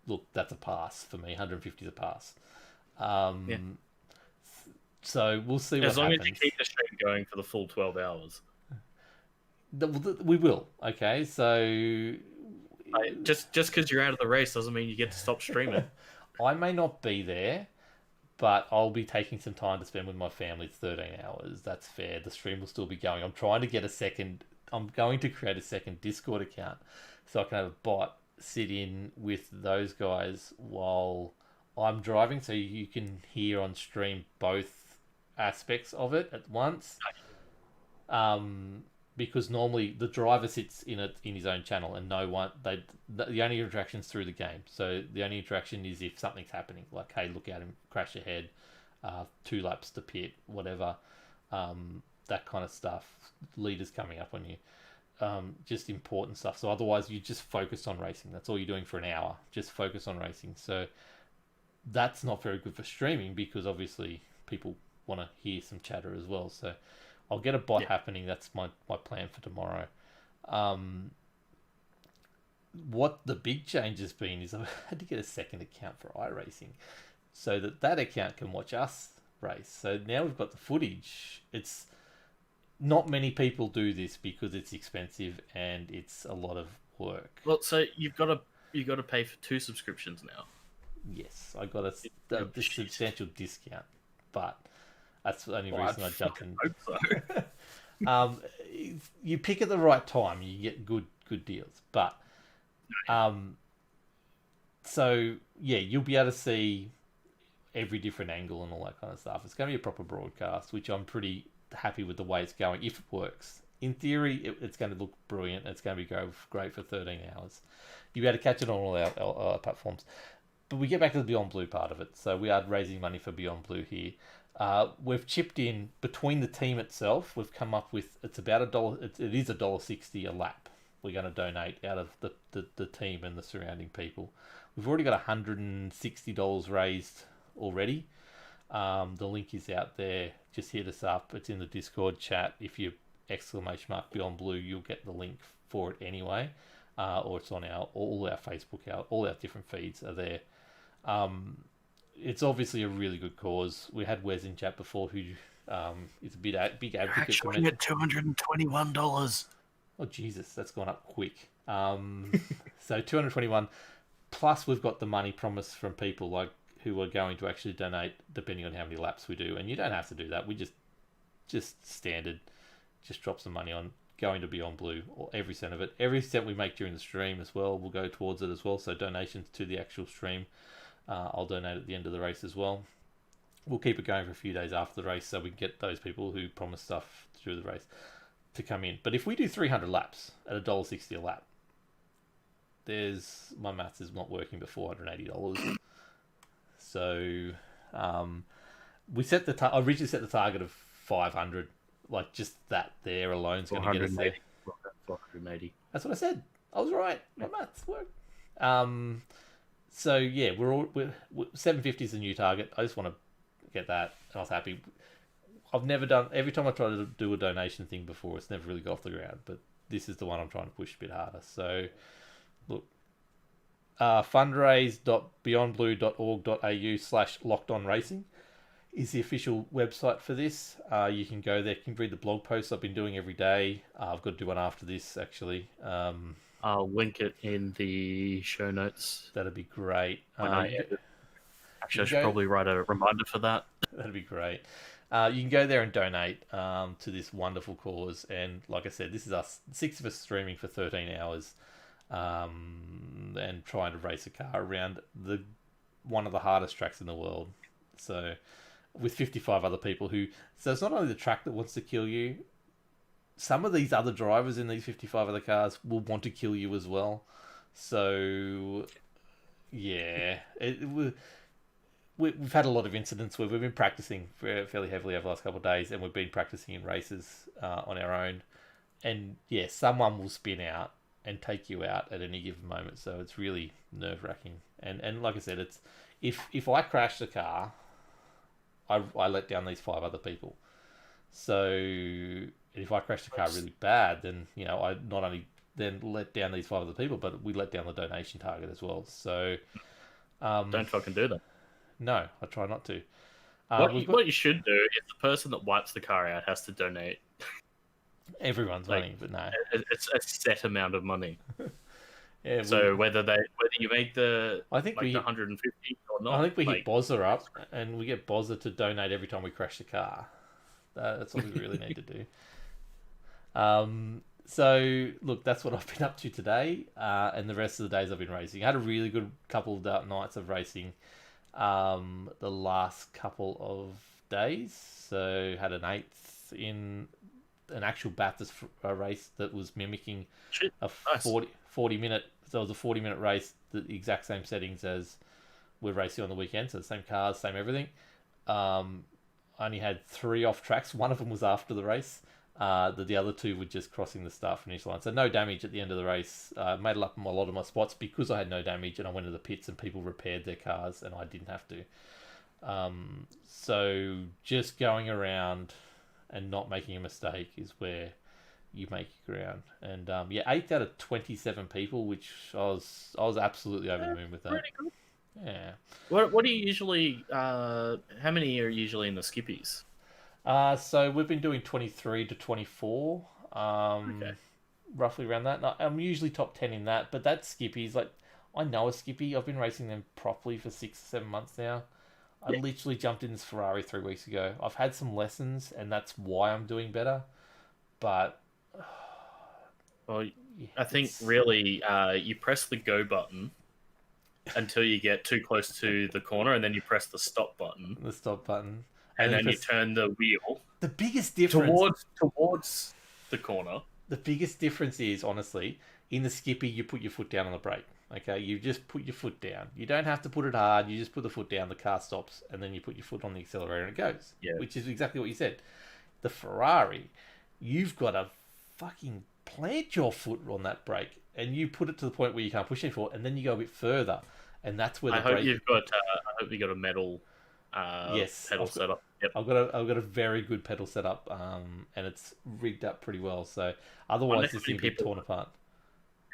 look, that's a pass for me. 150 is a pass. Yeah. So we'll see what happens. As long as you keep the stream going for the full 12 hours. We will. Okay, so... Just because you're out of the race doesn't mean you get to stop streaming. I may not be there, but I'll be taking some time to spend with my family. It's 13 hours. That's fair. The stream will still be going. I'm trying to get I'm going to create a second Discord account so I can have a bot sit in with those guys while I'm driving, so you can hear on stream both aspects of it at once. Because normally the driver sits in his own channel, and the only interaction's through the game. So the only interaction is if something's happening, like, hey, look at him crash ahead, 2 laps to pit, whatever, that kind of stuff. Leaders coming up on you, just important stuff. So otherwise you just focus on racing. That's all you're doing for an hour. Just focus on racing. So that's not very good for streaming, because obviously people want to hear some chatter as well. So I'll get a bot happening. That's my plan for tomorrow. What the big change has been is I've had to get a second account for iRacing so that account can watch us race. So now we've got the footage. It's not many people do this because it's expensive and it's a lot of work. Well, so you've got to pay for 2 subscriptions now. Yes, I got a substantial discount, but that's the only reason I jumped in. Hope so. You pick at the right time, you get good deals. But so yeah, you'll be able to see every different angle and all that kind of stuff. It's going to be a proper broadcast, which I'm pretty happy with the way it's going. If it works, in theory, it's going to look brilliant. It's going to be great for 13 hours. You'll be able to catch it on all our platforms. But we get back to the Beyond Blue part of it. So we are raising money for Beyond Blue here. We've chipped in between the team itself. We've come up with, it's about $1. It is $1.60 a lap. We're going to donate out of the team and the surrounding people. We've already got $160 raised already. The link is out there. Just hit us up. It's in the Discord chat. If you !Beyond Blue, you'll get the link for it anyway. Or it's on all our Facebook, all our different feeds are there. It's obviously a really good cause. We had Wes in chat before, who is a big advocate. Actually, at $221. Oh Jesus, that's gone up quick. So $221. Plus, we've got the money promised from people like who are going to actually donate, depending on how many laps we do. And you don't have to do that. We just standard, just drop some money on going to Beyond Blue, or every cent of it. Every cent we make during the stream as well will go towards it as well. So donations to the actual stream, I'll donate at the end of the race as well. We'll keep it going for a few days after the race so we can get those people who promise stuff through the race to come in. But if we do 300 laps at $1.60 a lap, my maths is not working, but $480. So we set I originally set the target of 500. Like, just that there alone is going to get us there. 480. That's what I said. I was right. My maths worked. So yeah, we're 750 is the new target. I just want to get that, and I was happy. I've never done. Every time I try to do a donation thing before, it's never really got off the ground. But this is the one I'm trying to push a bit harder. So look, fundraise.beyondblue.org.au/LockedOnRacing is the official website for this. You can go there. You can read the blog posts I've been doing every day. I've got to do one after this, actually. I'll link it in the show notes. That'd be great. Actually, I should probably write a reminder for that. That'd be great. You can go there and donate to this wonderful cause. And like I said, this is us, 6 of us streaming for 13 hours and trying to race a car around one of the hardest tracks in the world. So with 55 other people so it's not only the track that wants to kill you. Some of these other drivers in these 55 other cars will want to kill you as well. So yeah, we've had a lot of incidents where we've been practicing fairly heavily over the last couple of days, and we've been practicing in races on our own. And yeah, someone will spin out and take you out at any given moment. So it's really nerve-wracking. And like I said, it's if I crash the car, I let down these 5 other people. So if I crash the car really bad, then I not only then let down these 5 other people, but we let down the donation target as well. So don't fucking do that. No, I try not to. What you should do is the person that wipes the car out has to donate. Everyone's money, but no, it's a set amount of money. Yeah, so whether you make the I think we 150 or not, I think we hit Bozza up, and we get Bozza to donate every time we crash the car. That's what we really need to do. So look, that's what I've been up to today, and the rest of the days I've been racing. I had a really good couple of nights of racing. The last couple of days, so had an 8th in an actual Bathurst race that was mimicking a 40 minute. So it was a 40-minute race, the exact same settings as we're racing on the weekend. So the same cars, same everything. I only had 3 off tracks. One of them was after the race. The other 2 were just crossing the start finish line. So no damage at the end of the race. Made up a lot of my spots because I had no damage, and I went to the pits and people repaired their cars and I didn't have to. So just going around and not making a mistake is where you make your ground. And 8 out of 27 people, which I was absolutely over the moon with that. Pretty good. Yeah. What do you usually? How many are usually in the skippies? So we've been doing 23 to 24, Okay. roughly around that. And I'm usually top 10 in that, but that skippies, like, I know a skippy. I've been racing them properly for 6 or 7 months now. I literally jumped in this Ferrari 3 weeks ago. I've had some lessons, and that's why I'm doing better. But well, I think really you press the go button until you get too close to the corner, and then you press the stop button. The stop button. And then you turn the wheel. The biggest difference towards the corner. The biggest difference is, honestly, in the skippy, you put your foot down on the brake. Okay, you just put your foot down. You don't have to put it hard. You just put the foot down. The car stops, and then you put your foot on the accelerator, and it goes. Yeah. Which is exactly what you said. The Ferrari, you've got to fucking plant your foot on that brake, and you put it to the point where you can't push anymore, and then you go a bit further, and that's where the brake. I hope you got a metal. Pedal setup. Yep. I've got a very good pedal setup, and it's rigged up pretty well. So otherwise, this thing would be torn apart.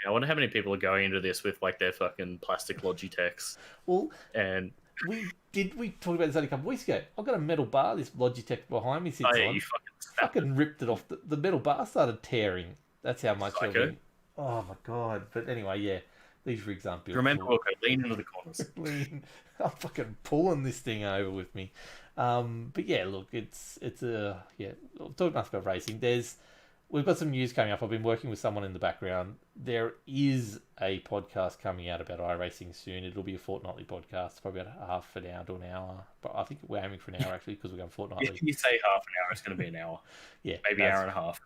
I wonder how many people are going into this with like their fucking plastic Logitechs. Well, and we talked about this only a couple of weeks ago. I've got a metal bar this Logitech behind me sits on. You fucking ripped it off. The metal bar started tearing. That's how much. Oh my god! But anyway, yeah, these rigs aren't built. Remember, Wilco, lean into the corners. I'm fucking pulling this thing over with me. But yeah, look, it's talking enough about racing. We've got some news coming up. I've been working with someone in the background. There is a podcast coming out about iRacing soon. It'll be a fortnightly podcast, probably about half an hour to an hour. But I think we're aiming for an hour actually because we're going fortnightly. If you say half an hour, it's going to be an hour. Yeah, maybe an hour and a half.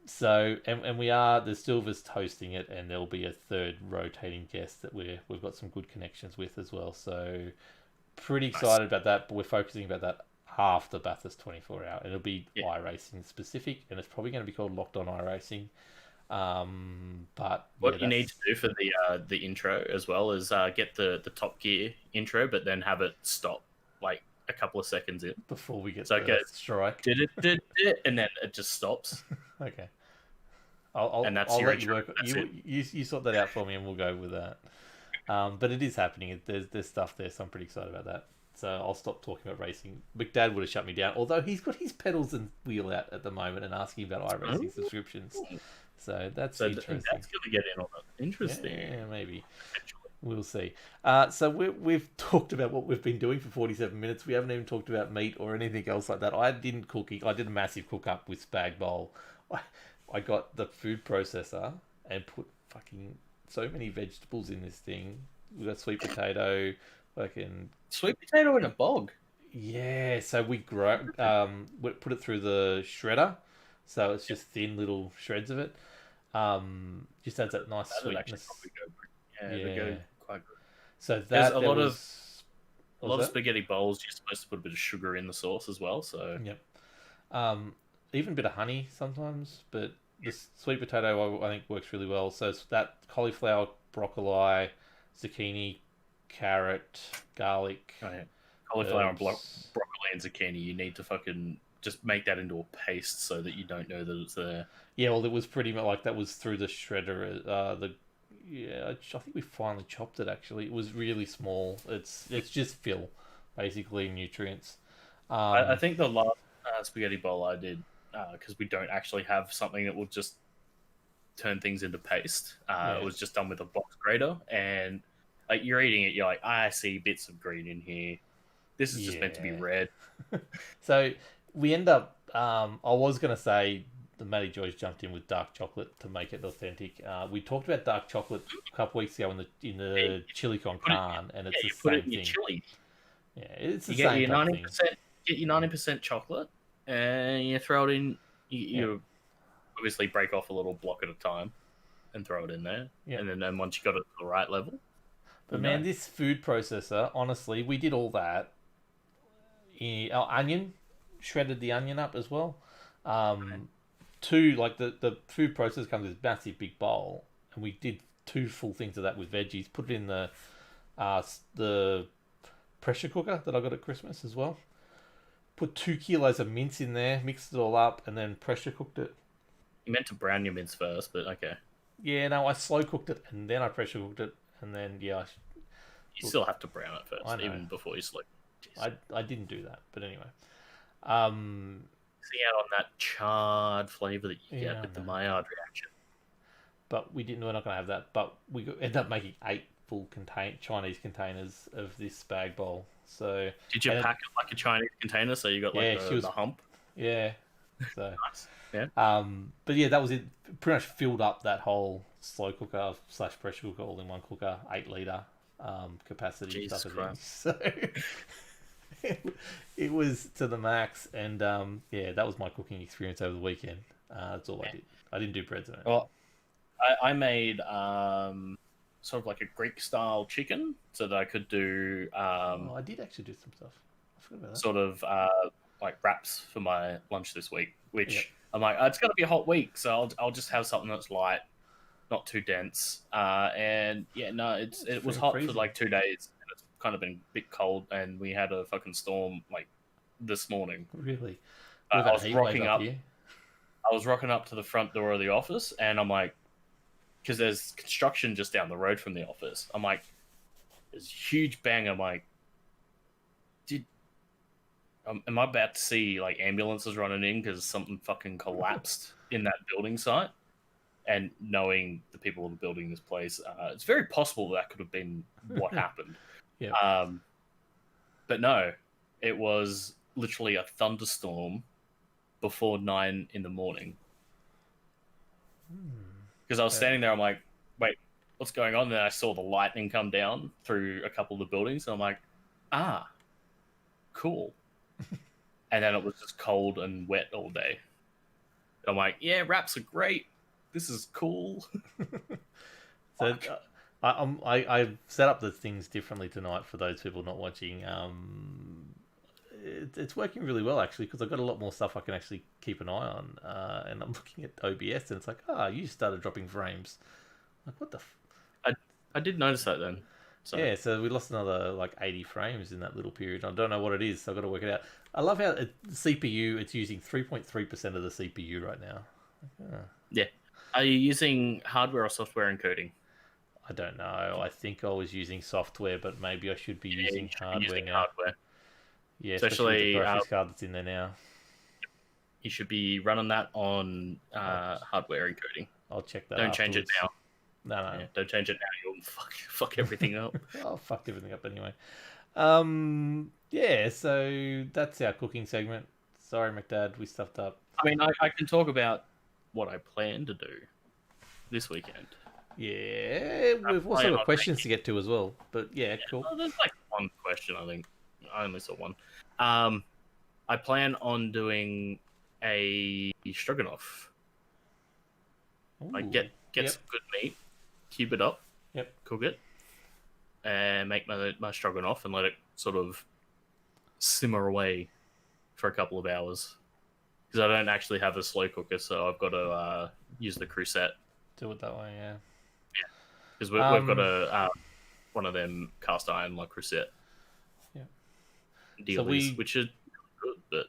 So, and we are, the Silver's hosting it, and there'll be a third rotating guest that we've got some good connections with as well. So, pretty excited about that, but we're focusing about that after Bathurst 24 hour. It'll be iRacing specific, and it's probably going to be called Locked On iRacing. But what you need to do for the intro as well is get the Top Gear intro, but then have it stop like a couple of seconds in before we get so the strike. And then it just stops. Okay. I'll let you work. You sort that out for me, and we'll go with that. But it is happening. There's stuff there, so I'm pretty excited about that. So I'll stop talking about racing. McDad would have shut me down, although he's got his pedals and wheel out at the moment and asking about iRacing subscriptions. So that's interesting. That's going to get in on it. Interesting. Yeah, maybe. We'll see. So we've talked about what we've been doing for 47 minutes. We haven't even talked about meat or anything else like that. I didn't cook. I did a massive cook up with Spag Bowl. I got the food processor and put fucking so many vegetables in this thing. We got sweet potato, sweet potato in a bog. Yeah, so we we put it through the shredder, so it's just thin little shreds of it. Just adds that nice sweetness. They go quite good. So there's a lot of spaghetti bowls. You're supposed to put a bit of sugar in the sauce as well. So yep. Even a bit of honey sometimes, but the sweet potato I think works really well. So it's that cauliflower, broccoli, zucchini, carrot, garlic. Oh, yeah. Cauliflower, broccoli, and zucchini. You need to fucking just make that into a paste so that you don't know that it's there. Yeah, well, it was pretty much like that was through the shredder. I think we finally chopped it. Actually, it was really small. It's just fill, basically nutrients. I think the last spaghetti bowl I did, because we don't actually have something that will just turn things into paste. It was just done with a box grater, and like you're eating it, you're like, I see bits of green in here. This is just meant to be red. So we end up. I was gonna say the Matty Joy's jumped in with dark chocolate to make it authentic. We talked about dark chocolate a couple weeks ago in the chili con carne, and it's the same put it in thing. Your chili. Yeah, it's the you same get your 90%. Get your 90% chocolate, and you throw it in. You obviously break off a little block at a time, and throw it in there. Yeah. And then once you got it to the right level. But man, this food processor, honestly, we did all that. Our onion, shredded the onion up as well. The food processor comes in this massive big bowl, and we did 2 full things of that with veggies. Put it in the pressure cooker that I got at Christmas as well. Put 2 kilos of mince in there, mixed it all up, and then pressure cooked it. You meant to brown your mince first, but okay. Yeah, no, I slow cooked it, and then I pressure cooked it, and then you still have to brown it first, even before you slow. I didn't do that, but anyway. See out on that charred flavour that you get with the Maillard reaction. But we're not going to have that. But we ended up making 8 full Chinese containers of this spag bowl. So did you pack it like a Chinese container so you got like the hump? Yeah. So nice. Yeah. But yeah, that was it. Pretty much filled up that whole slow cooker / pressure cooker all in one cooker, 8 litre capacity. Jesus stuff Christ. So it was to the max, and that was my cooking experience over the weekend. That's all I did. I didn't do breads on it. Well, I made sort of like a Greek style chicken so that I could do. I did actually do some stuff. I forgot about that. Sort of like wraps for my lunch this week, which I'm like, it's going to be a hot week, so I'll just have something that's light, not too dense. And it was hot for like 2 days. And it's kind of been a bit cold, and we had a fucking storm like this morning. Really? I was rocking up. I was rocking up to the front door of the office, and I'm like, because there's construction just down the road from the office. I'm like, there's a huge bang. I'm like, am I about to see like ambulances running in because something fucking collapsed in that building site? and knowing the people who are building this place, it's very possible that could have been what happened. Yeah. But no, it was literally a thunderstorm before 9 in the morning. Because I was standing there, I'm like, wait, what's going on? And then I saw the lightning come down through a couple of the buildings, and I'm like, cool. And then it was just cold and wet all day. I'm like, yeah, wraps are great. This is cool. So I've set up the things differently tonight for those people not watching. It's working really well actually because I've got a lot more stuff I can actually keep an eye on. And I'm looking at OBS and it's like, you started dropping frames. Like what the? I did notice that then. So. Yeah, so we lost another like 80 frames in that little period. I don't know what it is, so I've got to work it out. I love how the CPU, it's using 3.3% of the CPU right now. Yeah. Are you using hardware or software encoding? I don't know. I think I was using software, but maybe I should be using hardware now. Hardware. Yeah, especially with the graphics card that's in there now. You should be running that on hardware encoding. I'll check that. Don't change it now. No. Yeah, don't change it now. You'll fuck everything up. I'll fuck everything up anyway. Yeah, so that's our cooking segment. Sorry, McDad, we stuffed up. I mean, I can talk about what I plan to do this weekend. Yeah, we've also got questions to get to as well. But yeah, cool. Well, there's like one question, I think. I only saw one. I plan on doing a stroganoff. Ooh, Like get some good meat, cube it up, cook it, and make my stroganoff and let it sort of simmer away for a couple of hours. Because I don't actually have a slow cooker, so I've got to use the Crusette. Do it that way, yeah. Because we've got a one of them cast iron like Crusette. Yeah. Dealies, which is good, but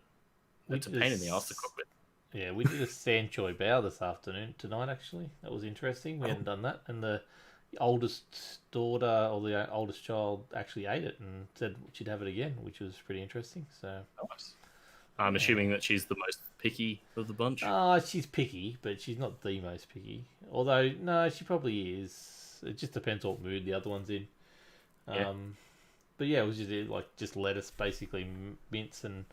it's a pain in the ass to cook with. Yeah, we did a Sanchoy bao this afternoon, tonight actually. That was interesting. We hadn't done that. And the oldest daughter or the oldest child actually ate it and said she'd have it again, which was pretty interesting. So nice. I'm assuming that she's the most picky of the bunch. She's picky, but she's not the most picky. Although, no, she probably is. It just depends what mood the other one's in. But yeah, it was just lettuce, basically mince, and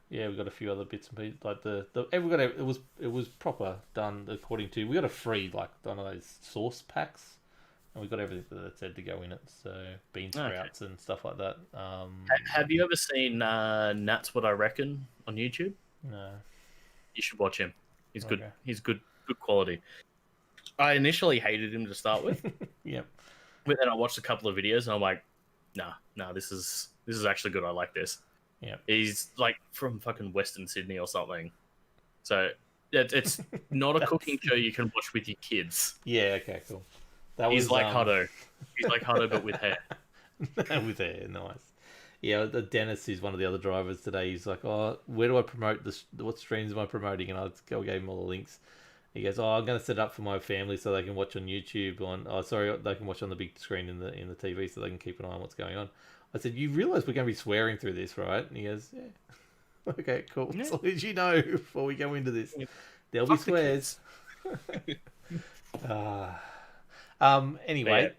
yeah, we got a few other bits and pieces. Like it was proper done according to. We got a free one of those sauce packs, and we got everything that said to go in it. So bean sprouts and stuff like that. Have you ever seen Nat's What I Reckon on YouTube? No. You should watch him. He's good. He's good quality. I initially hated him to start with. Yep. But then I watched a couple of videos and I'm like, nah, this is actually good. I like this. Yeah. He's like from fucking Western Sydney or something. So it's not a cooking show you can watch with your kids. Yeah, okay, cool. He's like Hutto. He's like Hutto but with hair. With hair, nice. Yeah, the Dennis, who's one of the other drivers today, he's like, where do I promote this? What streams am I promoting? And I gave him all the links. He goes, I'm going to set it up for my family so they can watch on YouTube. They can watch on the big screen in the TV so they can keep an eye on what's going on. I said, you realise we're going to be swearing through this, right? And he goes, yeah. Okay, cool. Yeah. As long as you know before we go into this, there'll be swears. Anyway.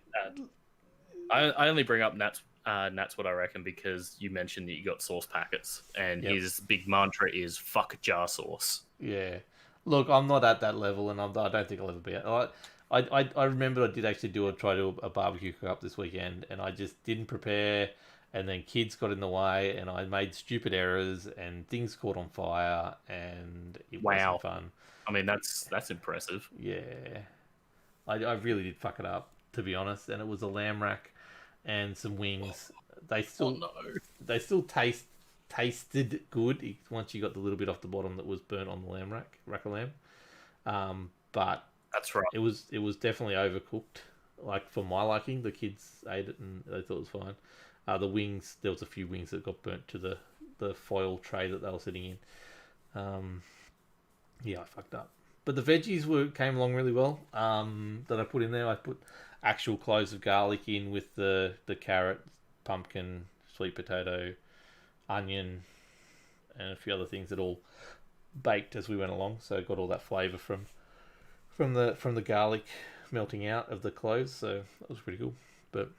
I only bring up Nat's What I Reckon because you mentioned that you got sauce packets and his big mantra is fuck jar sauce. Yeah. Look, I'm not at that level and I don't think I'll ever be at I remember I did actually try to do a barbecue cook up this weekend and I just didn't prepare and then kids got in the way and I made stupid errors and things caught on fire and it wasn't fun. I mean, that's impressive. Yeah. I really did fuck it up, to be honest, and it was a lamb rack and some wings. They still tasted good once you got the little bit off the bottom that was burnt on the lamb rack of lamb. But that's right. It was definitely overcooked. Like for my liking, the kids ate it and they thought it was fine. The wings, there was a few wings that got burnt to the foil tray that they were sitting in. Yeah, I fucked up. But the veggies came along really well. That I put in there, I put actual cloves of garlic in with the carrot, pumpkin, sweet potato, onion, and a few other things that all baked as we went along. So got all that flavour from from the garlic melting out of the clothes. So that was pretty cool. But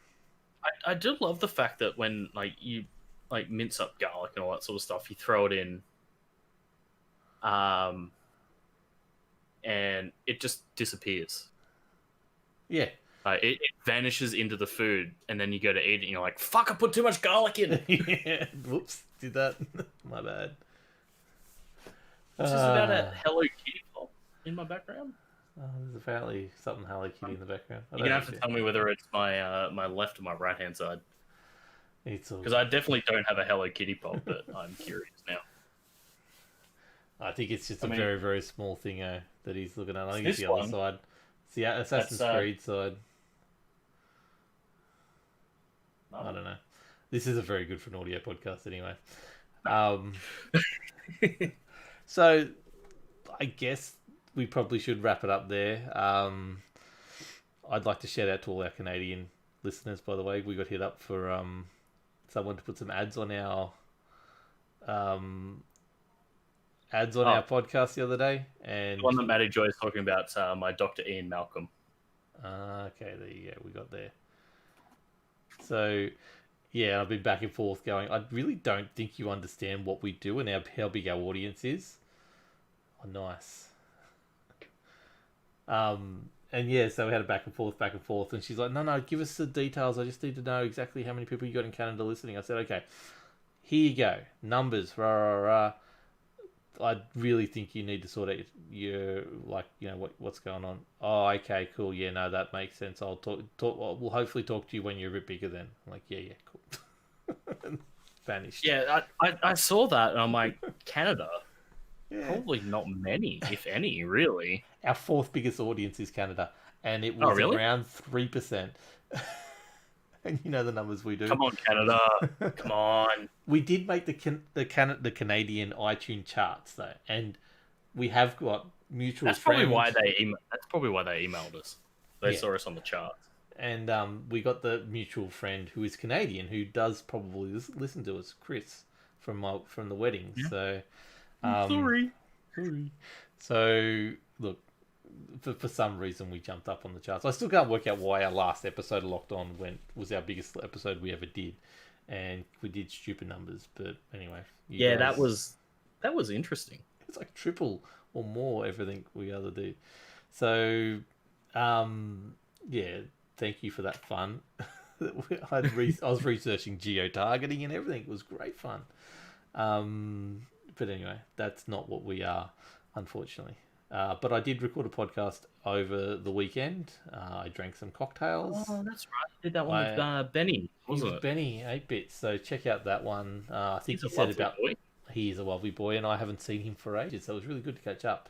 I do love the fact that when like you like mince up garlic and all that sort of stuff, you throw it in, and it just disappears. yeah, It vanishes into the food, and then you go to eat it, and you're like, "Fuck! I put too much garlic in." yeah. Whoops, did that? My bad. This is about a Hello Kitty pop in my background. There's apparently something Hello Kitty in the background. You're gonna have to tell me whether it's my my left or my right hand side, It's all. because I definitely don't have a Hello Kitty pop, but I'm curious now. I think it's just a very, very small thing that he's looking at. I think it's the This other one. side. It's the Assassin's Creed side. I don't know. This isn't very good for an audio podcast anyway. So I guess we probably should wrap it up there. I'd like to shout out to all our Canadian listeners, by the way. We got hit up for someone to put some ads on our our podcast the other day, and The one that Matty Joy is talking about, my Dr. Ian Malcolm. Okay, there you go. We got there. So, yeah, I've been back and forth going, I really don't think you understand what we do and how big our audience is. Oh, nice. And yeah, so we had a back and forth, and she's like, no, give us the details. I just need to know exactly how many people you got in Canada listening. I said, okay, here you go. Numbers, rah, rah, rah. I really think you need to sort out what's going on. Oh, okay, cool. Yeah, no, that makes sense. I'll talk. We'll hopefully talk to you when you're a bit bigger. Then I'm like, yeah, cool. Vanished. Yeah, I saw that, and I'm like, Canada. Yeah. Probably not many, if any, really. Our fourth biggest audience is Canada, and it was around 3%. And you know the numbers we do. Come on, Canada. Come on. We did make the Canadian iTunes charts though, and we have got mutual That's friends. That's probably why they emailed us. They saw us on the charts. And we got the mutual friend who is Canadian who does probably listen to us, Chris, from the wedding. Yeah. So, Sorry. So look, for some reason we jumped up on the charts. I still can't work out why our last episode of Locked On was our biggest episode we ever did, and we did stupid numbers. But anyway, guys, that was interesting. It's like triple or more everything we ever do. So, yeah, thank you for that fun. I was researching geo-targeting and everything. It was great fun. But anyway, that's not what we are, unfortunately. But I did record a podcast over the weekend. I drank some cocktails. Oh, that's right. I did that one with Benny, wasn't it? Benny, 8-bits. So check out that one. I think he said about... Boy. He is a lovely boy, and I haven't seen him for ages, so it was really good to catch up.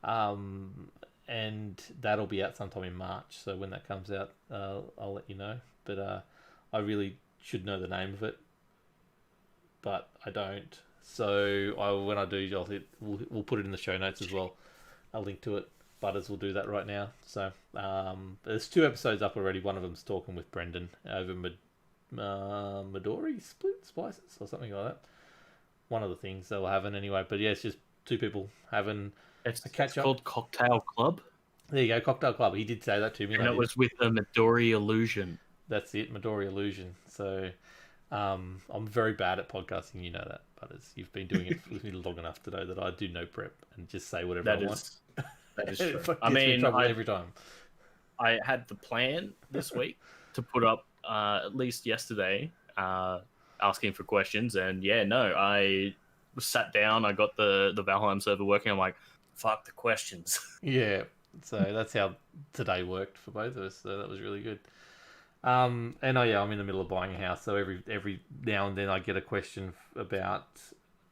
And that'll be out sometime in March, so when that comes out, I'll let you know. But I really should know the name of it, but I don't. So when I do, we'll put it in the show notes as well. I'll link to it. Butters will do that right now. So there's 2 episodes up already. One of them's talking with Brendan over Midori spices or something like that. One of the things they'll have in anyway. But yeah, it's just 2 people having a catch up. It's called Cocktail Club. There you go, Cocktail Club. He did say that to me. And it was with the Midori Illusion. That's it, Midori Illusion. So I'm very bad at podcasting, you know that, Butters. You've been doing it with me long enough to know that I do no prep and just say whatever I want. That is true. I mean, every time. I had the plan this week to put up at least yesterday, asking for questions, and I sat down. I got the Valheim server working. I'm like, fuck the questions. Yeah. So that's how today worked for both of us. So that was really good. And I'm in the middle of buying a house, so every now and then I get a question about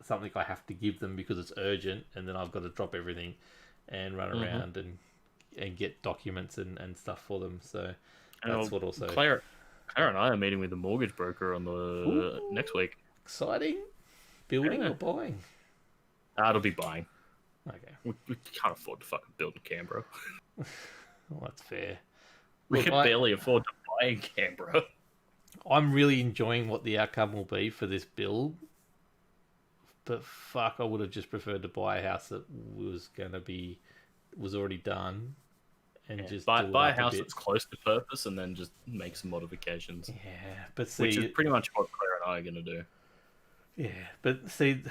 something I have to give them because it's urgent, and then I've got to drop everything and run around and get documents and stuff for them. So that's what also. Claire and I are meeting with the mortgage broker on the next week. Exciting. Building or buying? It'll be buying. Okay. We can't afford to fucking build in Canberra. Well, that's fair. We can barely afford to buy in Canberra. I'm really enjoying what the outcome will be for this build. But fuck, I would have just preferred to buy a house that was already done and just buy do it a up house bit. that's close to purpose, and then just make some modifications. Yeah, but Which see, is pretty much what Claire and I are going to do. yeah, but see,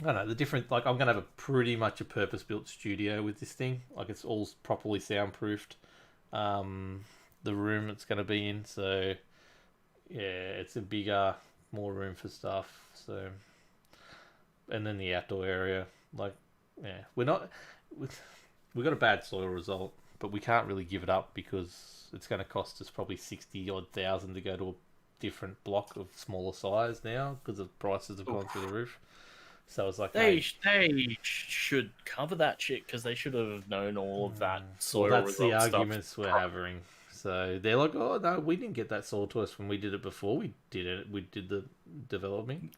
I don't know the difference. Like, I'm gonna have a pretty much a purpose-built studio with this thing. Like, it's all properly soundproofed. The room it's gonna be in, so yeah, it's a bigger, more room for stuff. So, and then the outdoor area, like, yeah, we got a bad soil result, but we can't really give it up because it's going to cost us probably 60 odd thousand to go to a different block of smaller size now because the prices have gone through the roof. So it's like they should cover that shit because they should have known all of that soil. Well, that's the result arguments stuff. we're having. So they're like, oh no, we didn't get that soil to us when we did it before. We did the developing.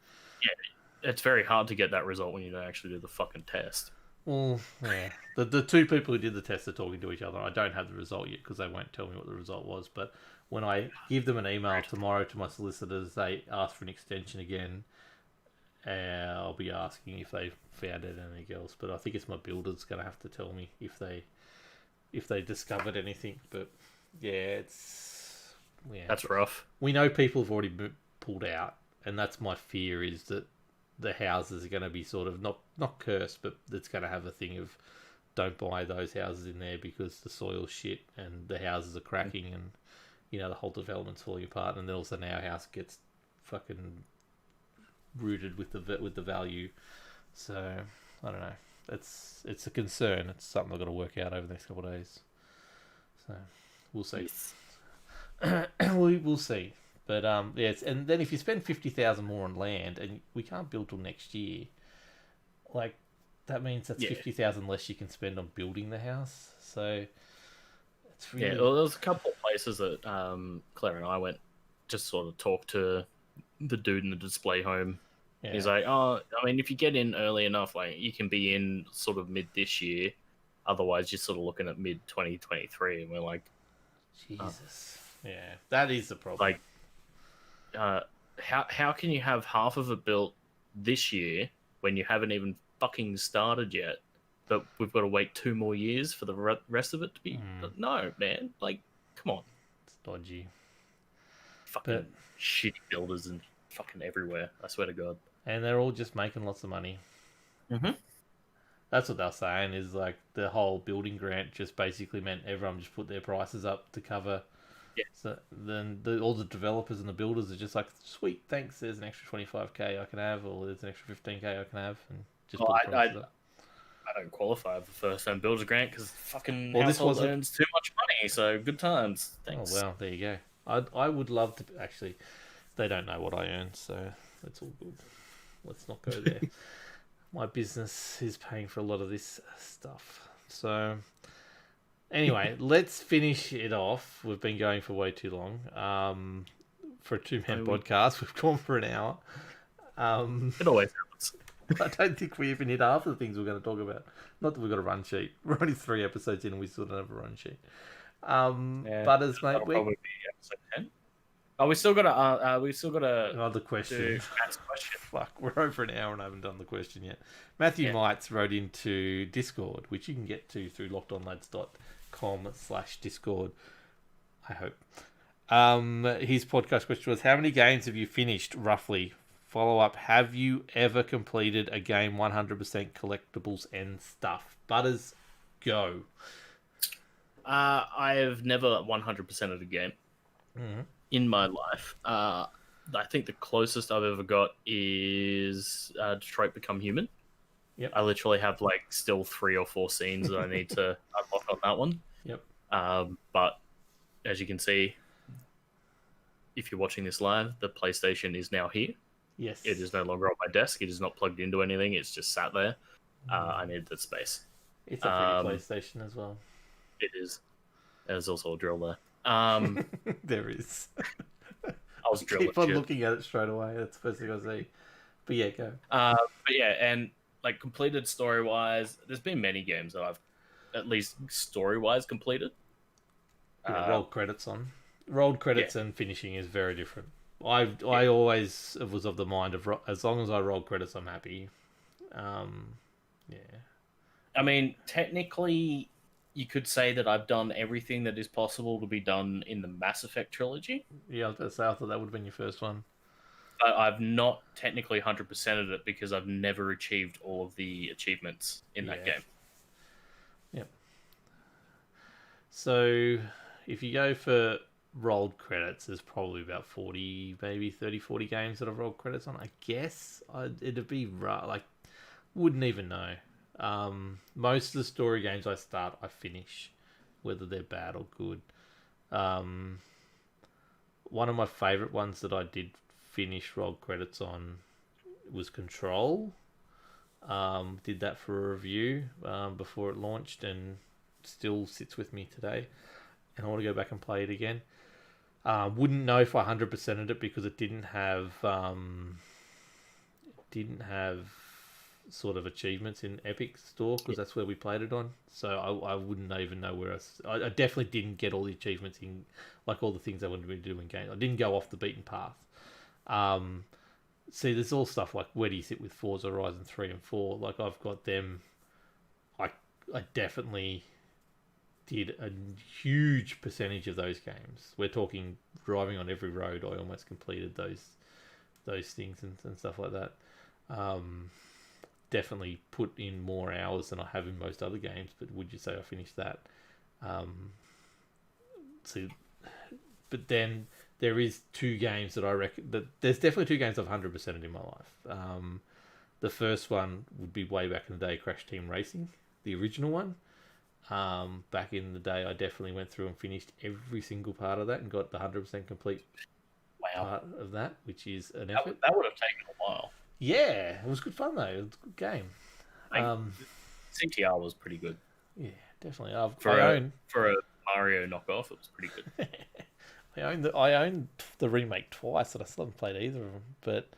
Yeah, it's very hard to get that result when you don't actually do the fucking test. Well, yeah. The two people who did the test are talking to each other. I don't have the result yet because they won't tell me what the result was. But when I give them an email tomorrow to my solicitors, they ask for an extension again. I'll be asking if they found anything else. But I think it's my builder's going to have to tell me if they discovered anything. But yeah, That's rough. We know people have already pulled out, and that's my fear is that the houses are going to be sort of not cursed, but it's going to have a thing of don't buy those houses in there because the soil's shit and the houses are cracking and the whole development's falling apart, and then also our house gets fucking rooted with the value. So I don't know. It's a concern. It's something I've got to work out over the next couple of days. So we'll see. Yes. We'll see. But yes, and then if you spend 50,000 more on land, and we can't build till next year, like that means that's 50,000 less you can spend on building the house. So it's really... well, there was a couple of places that Claire and I went, just sort of talked to the dude in the display home. Yeah. He's like, oh, I mean, if you get in early enough, like you can be in sort of mid this year. Otherwise, you're sort of looking at mid 2023, and we're like, Jesus, yeah, that is the problem. Like. How can you have half of it built this year when you haven't even fucking started yet? But we've got to wait 2 more years for the rest of it to be. No, man. Like, come on. It's dodgy. Fucking shitty builders and fucking everywhere. I swear to God. And they're all just making lots of money. Mm-hmm. That's what they're saying. Is like the whole building grant just basically meant everyone just put their prices up to cover. Yeah. So then all the developers and the builders are just like, sweet, thanks. There's an extra 25k I can have, or there's an extra 15k I can have, and just put the prices up. I don't qualify for first-time builders grant because fucking household earns too much money. So good times. Thanks. Oh well, there you go. I would love to actually. They don't know what I earn, so that's all good. Let's not go there. My business is paying for a lot of this stuff, so. Anyway, let's finish it off. We've been going for way too long. For a 2-man podcast, we've gone for an hour. It always happens. I don't think we even hit half of the things we're going to talk about. Not that we've got a run sheet. We're only 3 episodes in and we still don't have a run sheet. Butters, mate. That'll probably be episode 10. Oh, we still got to another question. Matt's question. Fuck, we're over an hour and I haven't done the question yet. Matthew Mites wrote into Discord, which you can get to through LockedOnLads.com/Discord. I hope. His podcast question was: how many games have you finished roughly? Follow up: have you ever completed a game 100% collectibles and stuff? Butters, go. I have never 100% of a game. Mm-hmm. In my life. I think the closest I've ever got is Detroit Become Human. Yep. I literally have still 3 or 4 scenes that I need to unlock on that one. Yep. But as you can see, if you're watching this live, the PlayStation is now here. Yes. It is no longer on my desk. It is not plugged into anything. It's just sat there. I need that space. It's a pretty PlayStation as well. It is. There's also a drill there. There is. I was drilling. Keep on looking at it straight away. That's the first thing I see. But yeah, go. But yeah, and completed story wise, there's been many games that I've at least story wise completed. Yeah, rolled credits and finishing is very different. I always was of the mind of as long as I roll credits, I'm happy. Yeah. I mean, technically, you could say that I've done everything that is possible to be done in the Mass Effect trilogy. Yeah, I was gonna say, I thought that would have been your first one. But I've not technically 100%ed it because I've never achieved all of the achievements in that game. Yep. So if you go for rolled credits, there's probably about 40, maybe 30, 40 games that I've rolled credits on. I guess it'd be like, wouldn't even know. Most of the story games I start, I finish, whether they're bad or good. One of my favorite ones that I did finish rolled credits on was Control. Did that for a review before it launched, and still sits with me today. And I want to go back and play it again. Wouldn't know if I 100%ed it because it didn't have sort of achievements in Epic Store, because that's where we played it on. So I wouldn't even know where I definitely didn't get all the achievements in, like all the things I wanted to do in games. I didn't go off the beaten path. See, there's all stuff like, where do you sit with Forza Horizon 3 and 4? Like, I've got them. I definitely did a huge percentage of those games. We're talking driving on every road. I almost completed those things and stuff like that. Definitely put in more hours than I have in most other games, but would you say I finished that? But then there is two games that I reckon that there's definitely two games I've 100%ed in my life. The first one would be way back in the day, Crash Team Racing, the original one. Back in the day, I definitely went through and finished every single part of that and got the 100% complete part of that, which is an effort. That would have taken a while. Yeah, it was good fun though. It was a good game. CTR was pretty good. Yeah, definitely. For a Mario knockoff, it was pretty good. I owned the remake twice, and I still haven't played either of them. But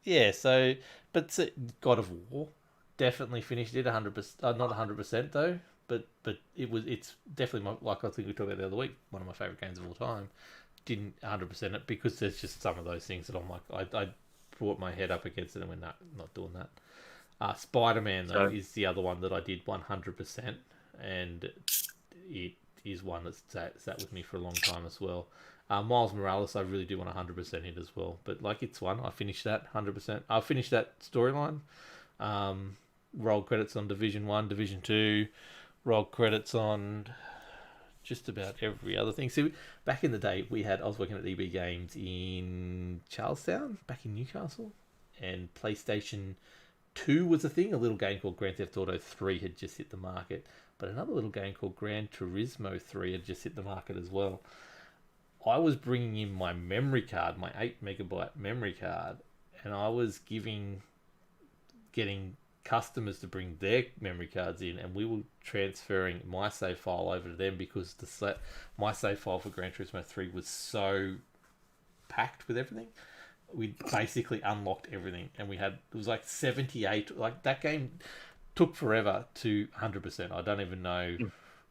yeah. So, but God of War, definitely finished it 100%. Not 100% though, but it's definitely like I think we talked about the other week, one of my favorite games of all time. Didn't 100% it because there's just some of those things that I'm like, I brought my head up against it and went, nah, not doing that. Spider-Man though is the other one that I did 100%, and it is one that's sat with me for a long time as well. Miles Morales, I really do want 100% it as well, but like, it's one I finished that 100%. I finished that storyline. Rolled credits on Division 1, Division 2, rolled credits on just about every other thing. See, back in the day, I was working at EB Games in Charlestown, back in Newcastle, and PlayStation 2 was a thing. A little game called Grand Theft Auto 3 had just hit the market, but another little game called Gran Turismo 3 had just hit the market as well. I was bringing in my memory card, my 8 megabyte memory card, and I was getting customers to bring their memory cards in, and we were transferring my save file over to them because my save file for Gran Turismo 3 was so packed with everything. We basically unlocked everything, and it was like 78. Like, that game took forever to 100%. I don't even know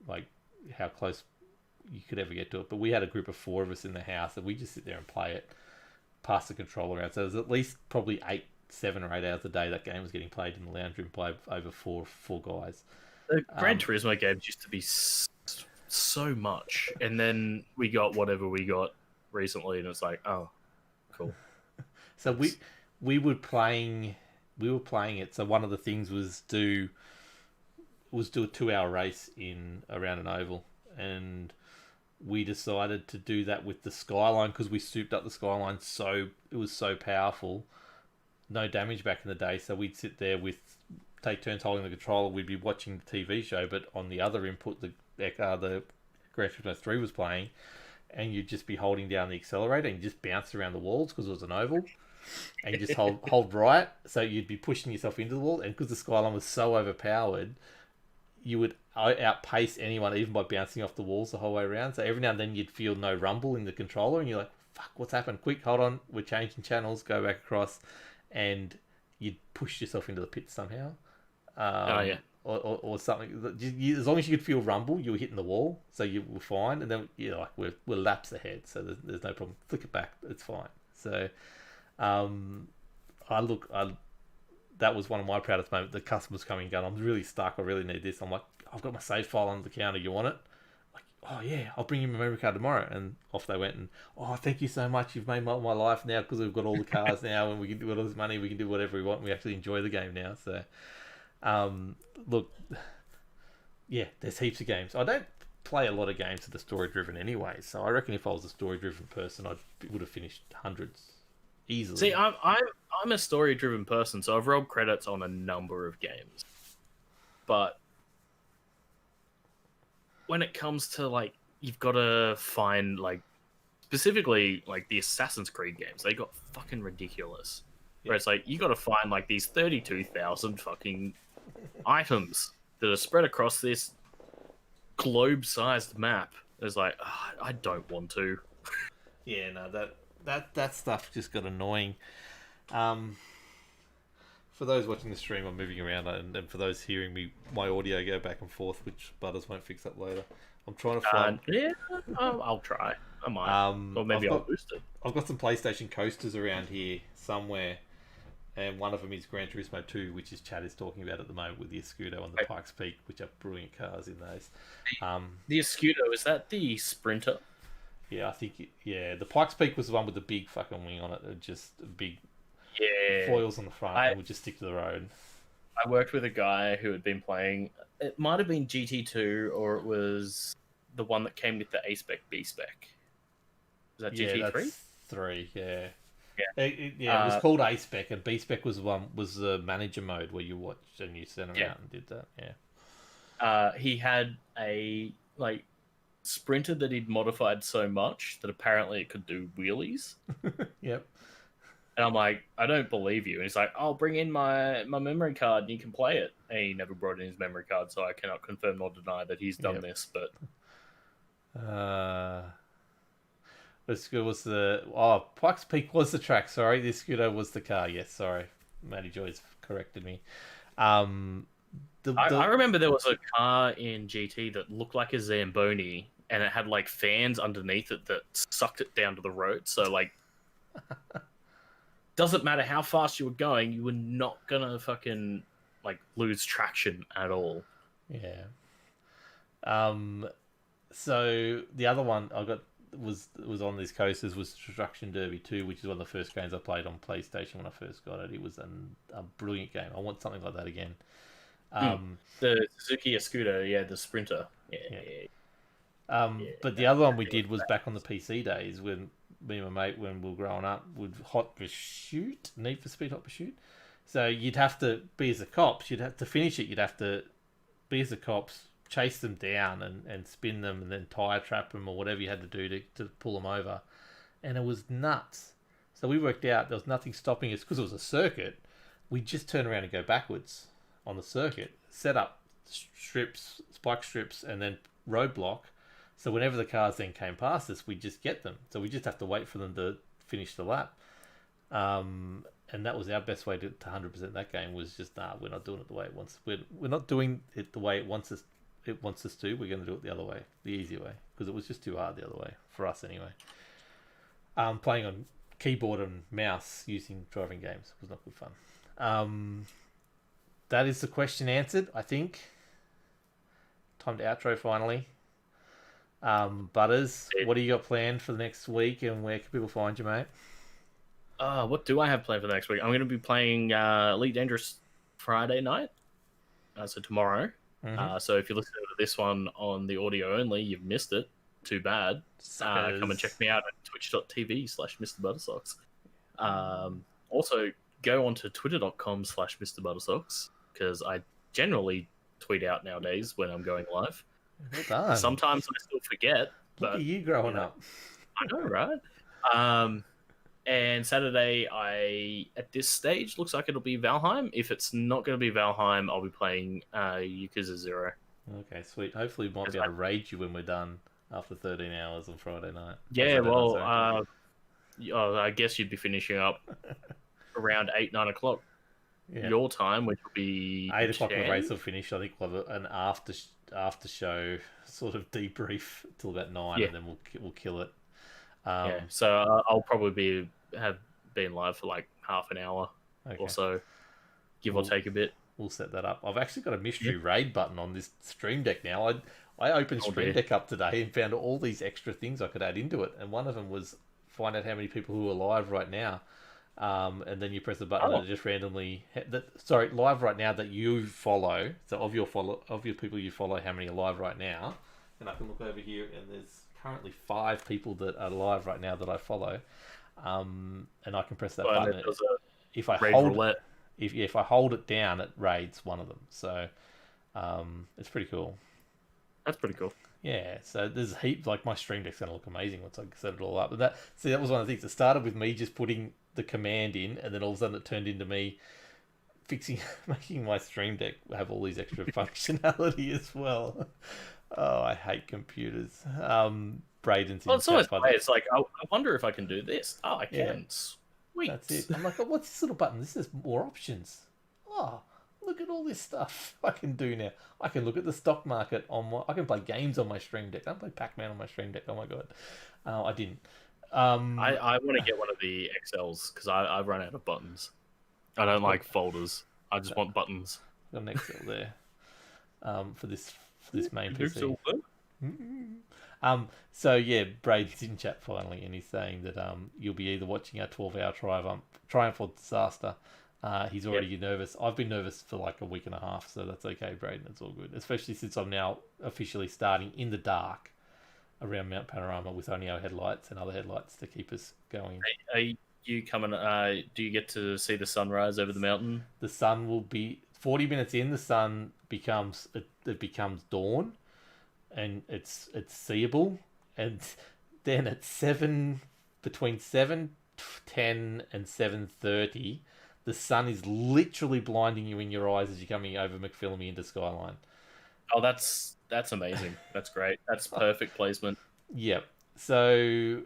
like how close you could ever get to it, but we had a group of 4 of us in the house, and we just sit there and play it, pass the controller around. So there's at least probably 7 or 8 hours a day that game was getting played in the lounge room by over four guys. The Gran Turismo games used to be so much, and then we got whatever we got recently, and it's like, oh, cool. So we were playing it. So one of the things was do a 2-hour race around an oval, and we decided to do that with the Skyline because we souped up the Skyline so it was so powerful. No damage back in the day, so we'd sit there take turns holding the controller. We'd be watching the TV show, but on the other input, the Gran Turismo 3 was playing, and you'd just be holding down the accelerator and just bounce around the walls because it was an oval, and you just hold right, so you'd be pushing yourself into the wall, and because the Skyline was so overpowered, you would outpace anyone even by bouncing off the walls the whole way around. So every now and then you'd feel no rumble in the controller, and you're like, fuck, what's happened? Quick, hold on, we're changing channels, go back across. And you'd push yourself into the pit somehow. Or something. As long as you could feel rumble, you were hitting the wall, so you were fine. And then you're like, we're laps ahead, so there's no problem. Flick it back, it's fine. So, that was one of my proudest moments. The customer's coming and going, I'm really stuck. I really need this. I'm like, I've got my save file on the counter. You want it? Like, oh yeah, I'll bring you my memory card tomorrow. And off they went. And oh, thank you so much. You've made my life now because we've got all the cars now and we can do all this money. We can do whatever we want. We actually enjoy the game now. So, look, yeah, there's heaps of games. I don't play a lot of games that are story driven anyway. So I reckon if I was a story driven person, I would have finished hundreds easily. See, I'm a story driven person, so I've rolled credits on a number of games. But when it comes to like, you've got to find like specifically like the Assassin's Creed games, they got fucking ridiculous. Yeah. Where it's like you got to find like these 32,000 fucking items that are spread across this globe-sized map. It's like, I don't want to. Yeah, no, that stuff just got annoying. For those watching the stream, I'm moving around, and for those hearing me, my audio go back and forth, which Butters won't fix up later. I'm trying to find. Yeah, I'll try. I might. Or maybe I'll boost it. I've got some PlayStation coasters around here somewhere, and one of them is Gran Turismo 2, which is Chad is talking about at the moment with the Escudo and the Pikes Peak, which are brilliant cars in those. The Escudo, is that the Sprinter? Yeah, I think. The Pikes Peak was the one with the big fucking wing on it, just big. Yeah, foils on the front, and would just stick to the road. I worked with a guy who had been playing. It might have been GT2, or it was the one that came with the A spec, B spec. Was that GT3? That's 3. Yeah. Yeah. It was called A spec, and B spec was the manager mode where you watched and you sent around and did that. Yeah. He had a Sprinter that he'd modified so much that apparently it could do wheelies. Yep. And I'm like, I don't believe you. And he's like, I'll bring in my memory card and you can play it. And he never brought in his memory card, so I cannot confirm nor deny that he's done this. But the scooter was Pikes Peak was the track. Sorry, the scooter was the car. Yes, sorry, Matty Joy's corrected me. I remember there was a car in GT that looked like a Zamboni, and it had like fans underneath it that sucked it down to the road. So like. Doesn't matter how fast you were going, you were not gonna fucking like lose traction at all. Yeah. So the other one I got was on these coasters was Destruction Derby 2, which is one of the first games I played on PlayStation when I first got it. It was a brilliant game. I want something like that again. The Suzuki Escudo, the Sprinter. But the other one we did was back on the PC days when me and my mate, when we were growing up, would Need for Speed Hot Pursuit. So you'd have to be as the cops. You'd have to finish it. You'd have to be as the cops, chase them down and spin them and then tire trap them or whatever you had to do to pull them over. And it was nuts. So we worked out there was nothing stopping us because it was a circuit. We'd just turn around and go backwards on the circuit, set up spike strips, and then roadblock. So whenever the cars then came past us, we'd just get them. So we just have to wait for them to finish the lap. And that was our best way to 100% that game was just, we're not doing it the way it wants. We're not doing it the way it wants us to. We're going to do it the other way, the easy way, because it was just too hard the other way, for us anyway. Playing on keyboard and mouse using driving games was not good fun. That is the question answered, I think. Time to outro finally. Butters, what do you got planned for the next week, and where can people find you, mate? What do I have planned for the next week? I'm going to be playing Elite Dangerous Friday night, so tomorrow. Mm-hmm. So if you're listening to this one on the audio only, you've missed it. Too bad. Come and check me out at twitch.tv/MrButtersocks. Also, go on to twitter.com/MrButtersocks, because I generally tweet out nowadays when I'm going live. Well done. Sometimes I still forget. Look at you growing up. I know, right? And Saturday, at this stage, looks like it'll be Valheim. If it's not going to be Valheim, I'll be playing Yakuza 0. Okay, sweet. Hopefully we might be able to raid you when we're done after 13 hours on Friday night. Yeah, well, I guess you'd be finishing up around 8, 9 o'clock your time, which will be 8 o'clock the race will finish. I think we'll have an after show sort of debrief till about 9, and then we'll kill it. So I'll probably have been live for like half an hour or so. give or take a bit. We'll set that up. I've actually got a mystery raid button on this Stream Deck now. I opened Stream Deck up today and found all these extra things I could add into it, and one of them was find out how many people who are live right now. And then you press the button and it just randomly live right now that you follow. So of your people you follow, how many are live right now? And I can look over here, and there's currently 5 people that are live right now that I follow. And I can press that button. If I hold it down, it raids one of them. So it's pretty cool. That's pretty cool. Yeah, so there's heaps. Like, my Stream Deck's gonna look amazing once I set it all up. But that was one of the things. It started with me just putting the command in, and then all of a sudden it turned into me making my Stream Deck have all these extra functionality as well. Oh, I hate computers. Braden's in it's always it's like, I wonder if I can do this. Oh, I can. Yeah. Sweet. That's it. I'm like, oh, what's this little button? This has more options. Oh, look at all this stuff I can do now. I can look at the stock market I can play games on my Stream Deck. I can play Pac-Man on my Stream Deck. Oh my god. I didn't. I want to get one of the XLs because I've run out of buttons. I don't like folders. I just want buttons. Got an XL there. For this main PC. So yeah, Braid's in chat finally, and he's saying that you'll be either watching our 12-hour triumph or disaster. He's already nervous. I've been nervous for like a week and a half, so that's okay, Braden. It's all good. Especially since I'm now officially starting in the dark around Mount Panorama with only our headlights and other headlights to keep us going. Are you coming? Do you get to see the sunrise over the mountain? The sun will be 40 minutes in. The sun becomes dawn, and it's seeable. And then at between 7:10 and 7:30, the sun is literally blinding you in your eyes as you're coming over McPhillamy into Skyline. Oh, that's amazing. That's great. That's perfect placement. Yep. So,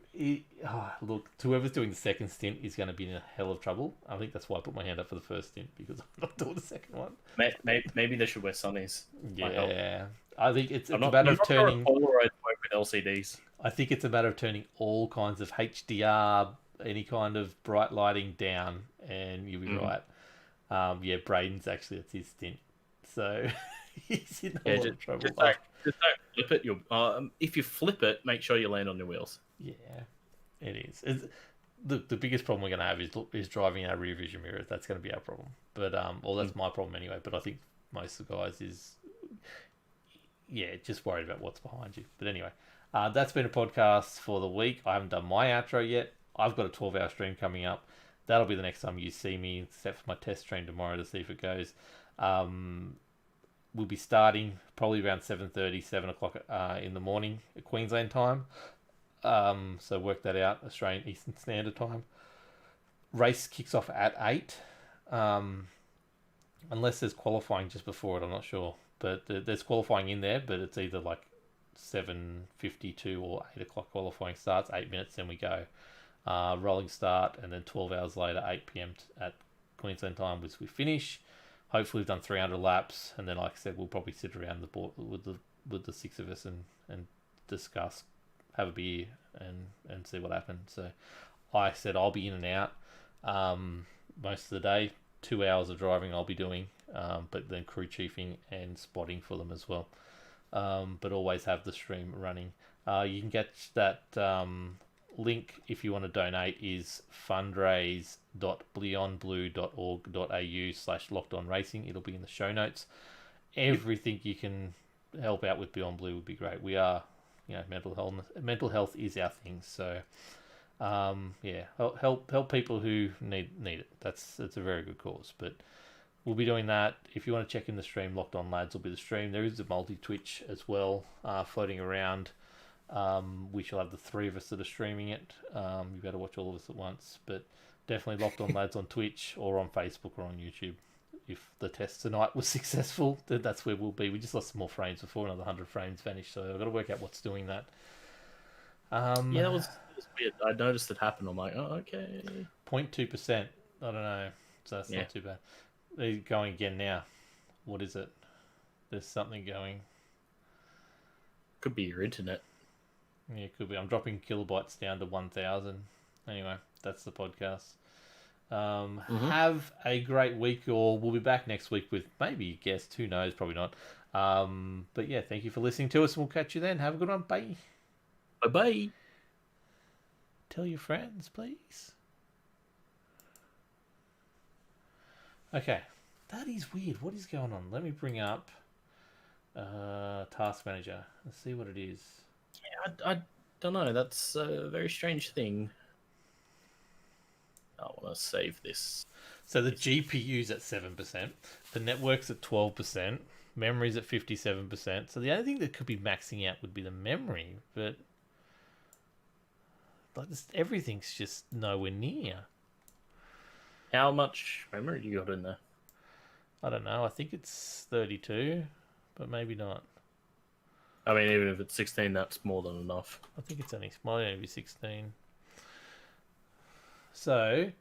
look, whoever's doing the second stint is going to be in a hell of trouble. I think that's why I put my hand up for the first stint, because I'm not doing the second one. Maybe they should wear sunnies. Yeah. I think it's a matter of turning... Polaroid with LCDs. I think it's a matter of turning all kinds of HDR, any kind of bright lighting down, and you'll be right. Braden's actually, it's his stint. So... he's in a lot of trouble. Just don't flip it. If you flip it, make sure you land on your wheels. Yeah, it is. The biggest problem we're going to have is driving our rear vision mirrors. That's going to be our problem. But that's my problem anyway. But I think most of the guys is just worried about what's behind you. But anyway, that's been a podcast for the week. I haven't done my outro yet. I've got a 12-hour stream coming up. That'll be the next time you see me, except for my test stream tomorrow to see if it goes. We'll be starting probably around 7:30, 7 o'clock in the morning at Queensland time. So work that out, Australian Eastern Standard Time. Race kicks off at 8. Unless there's qualifying just before it, I'm not sure. But there's qualifying in there, but it's either like 7:52 or 8 o'clock qualifying starts, 8 minutes, then we go. Rolling start, and then 12 hours later, 8 p.m. at Queensland time, we finish. Hopefully we've done 300 laps, and then, like I said, we'll probably sit around the board with the 6 of us and discuss, have a beer, and see what happens. So I said I'll be in and out most of the day. 2 hours of driving I'll be doing, but then crew chiefing and spotting for them as well. But always have the stream running. You can get that link if you want to donate is fundraise.beyondblue.org.au/LockedOnRacing. It'll be in the show notes. Everything you can help out with Beyond Blue would be great. We are, mental health is our thing. So, help people who need it. It's a very good cause. But we'll be doing that. If you want to check in the stream, Locked On Lads will be the stream. There is a multi-Twitch as well, floating around. We shall have the 3 of us that are streaming it. You better watch all of us at once, but definitely Locked On Lads on Twitch or on Facebook or on YouTube. If the test tonight was successful, then that's where we'll be. We just lost some more frames before another 100 frames vanished, so I've got to work out what's doing that. That was weird. I noticed it happen. I'm like, oh, okay. 0.2%. I don't know. So that's not too bad. They're going again now. What is it? There's something going. Could be your internet. Yeah, it could be. I'm dropping kilobytes down to 1,000. Anyway, that's the podcast. Have a great week, or we'll be back next week with maybe a guest. Who knows? Probably not. But yeah, thank you for listening to us, and we'll catch you then. Have a good one. Bye. Bye-bye. Tell your friends, please. Okay. That is weird. What is going on? Let me bring up Task Manager. Let's see what it is. Yeah, I don't know. That's a very strange thing. I want to save this. So the GPU's at 7%, the network's at 12%, memory's at 57%. So the only thing that could be maxing out would be the memory, but like everything's just nowhere near. How much memory do you got in there? I don't know. I think it's 32, but maybe not. I mean, even if it's 16, that's more than enough. I think it's only maybe 16. So,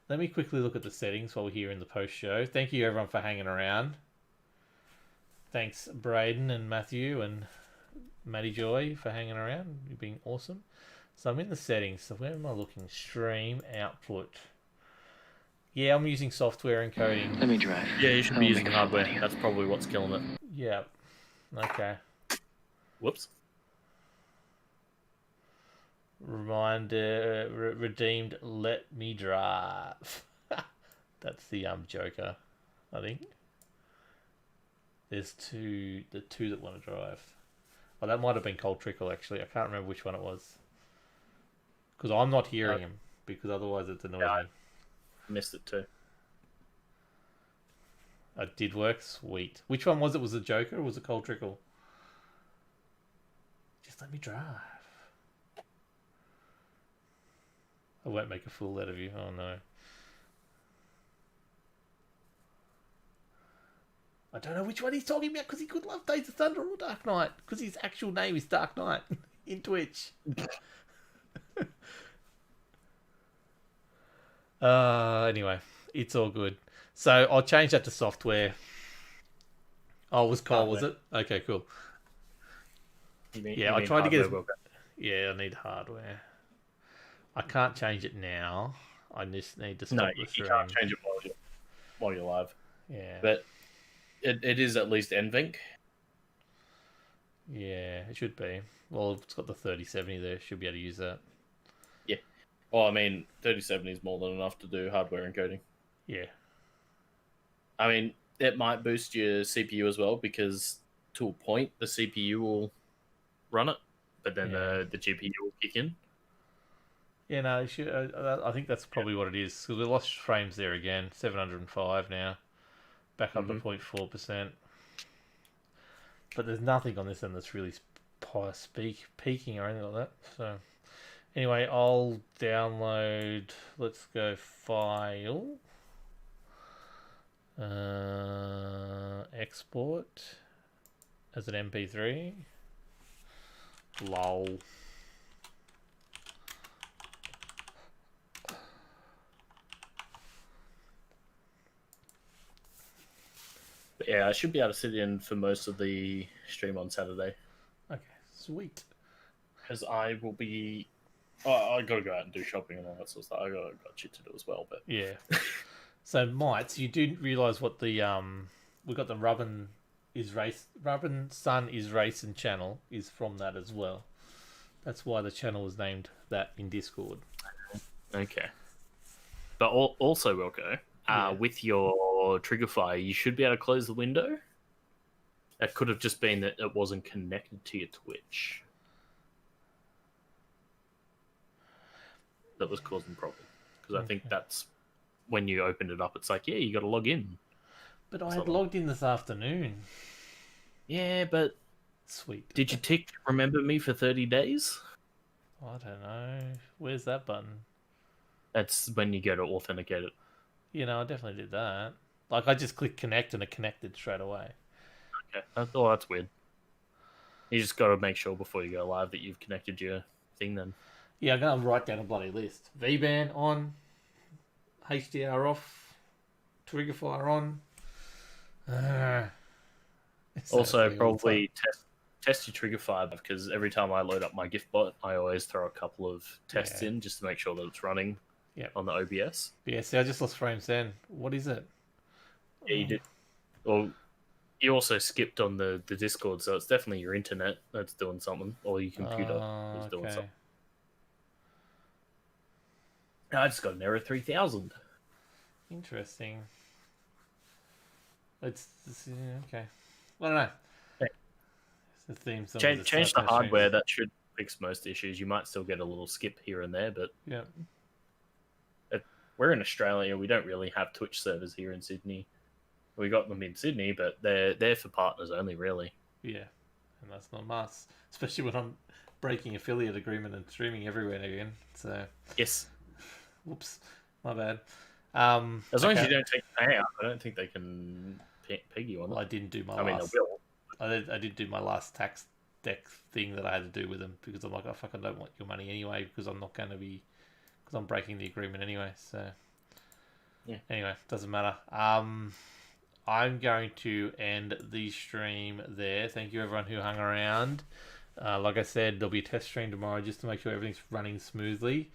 let me quickly look at the settings while we're here in the post show. Thank you everyone for hanging around. Thanks Braden and Matthew and Matty Joy for hanging around. You're being awesome. So I'm in the settings. So where am I looking? Stream output. Yeah, I'm using software encoding. Let me drive. Yeah, you should be using hardware. That's probably what's killing it. Yeah. Okay. Whoops. Redeemed. Let me drive. That's the Joker, I think. There's the two that want to drive. Oh, that might have been Cold Trickle actually. I can't remember which one it was. Because I'm not hearing him. Because otherwise it's annoying me. Missed it too. It did work. Sweet. Which one was it? Was it Joker or was it Cold Trickle? Just let me drive. I won't make a fool out of you. Oh no. I don't know which one he's talking about because he could love Days of Thunder or Dark Knight because his actual name is Dark Knight in Twitch. Anyway, it's all good. So I'll change that to software. Oh, it was Cole, was it? Okay, cool. I tried to get it. Yeah, I need hardware. I can't change it now. I just need to stop the stream. You can't change it while you're live. Yeah. But it is at least NVENC. Yeah, it should be. Well, it's got the 3070 there. Should be able to use that. Yeah. Well, I mean, 3070 is more than enough to do hardware encoding. Yeah. I mean, it might boost your CPU as well because to a point, the CPU will run it, but then the GPU will kick in. Yeah, no, it should, I think that's probably what it is. Because we lost frames there again. 705 now. Back up to 0.4%. But there's nothing on this end that's really peaking or anything like that. So, anyway, I'll download. Let's go file. Export as an MP3. Lol. But yeah, I should be able to sit in for most of the stream on Saturday. Okay, sweet. Because I will be... Oh, I got to go out and do shopping and all that sort of stuff. I got shit to do as well, but... Yeah. So, Mites, you do realise what the... we got the Rubin Sun is Racing channel is from that as well. That's why the channel was named that in Discord. Okay. But also, Wilco, with your trigger fire, you should be able to close the window. That could have just been that it wasn't connected to your Twitch. That was causing problems. Because I think that's when you opened it up, it's like, yeah, you got to log in. But I had logged in this afternoon. Yeah, but... Sweet. Did you tick remember me for 30 days? I don't know. Where's that button? That's when you go to authenticate it. You know, I definitely did that. Like, I just clicked connect and it connected straight away. Okay. Oh, that's weird. You just got to make sure before you go live that you've connected your thing then. Yeah, I'm going to write down a bloody list. VBAN on. HDR off. Trigger fire on. Also, probably test your trigger fire because every time I load up my gift bot, I always throw a couple of tests in just to make sure that it's running. Yep. On the OBS. Yeah, see, I just lost frames then. What is it? Yeah, you did. Well, you also skipped on the Discord, so it's definitely your internet that's doing something, or your computer is doing something. I just got an error 3000. Interesting. It's okay. I don't know. Okay. It's the theme song. Change the hardware. That should fix most issues. You might still get a little skip here and there, but yeah. We're in Australia. We don't really have Twitch servers here in Sydney. We got them in Sydney, but they're for partners only, really. Yeah, and that's not us, especially when I'm breaking affiliate agreement and streaming everywhere again. So yes. Whoops, my bad. As long as you don't take the payout, I don't think they can peg you on it. Well, I didn't do my last... mean, they will. I did do my last tax deck thing that I had to do with them because I'm like, oh fuck, I don't want your money anyway because I'm not going to be, because I'm breaking the agreement anyway. So yeah. Anyway, doesn't matter. I'm going to end the stream there. Thank you everyone who hung around. Like I said, there'll be a test stream tomorrow just to make sure everything's running smoothly,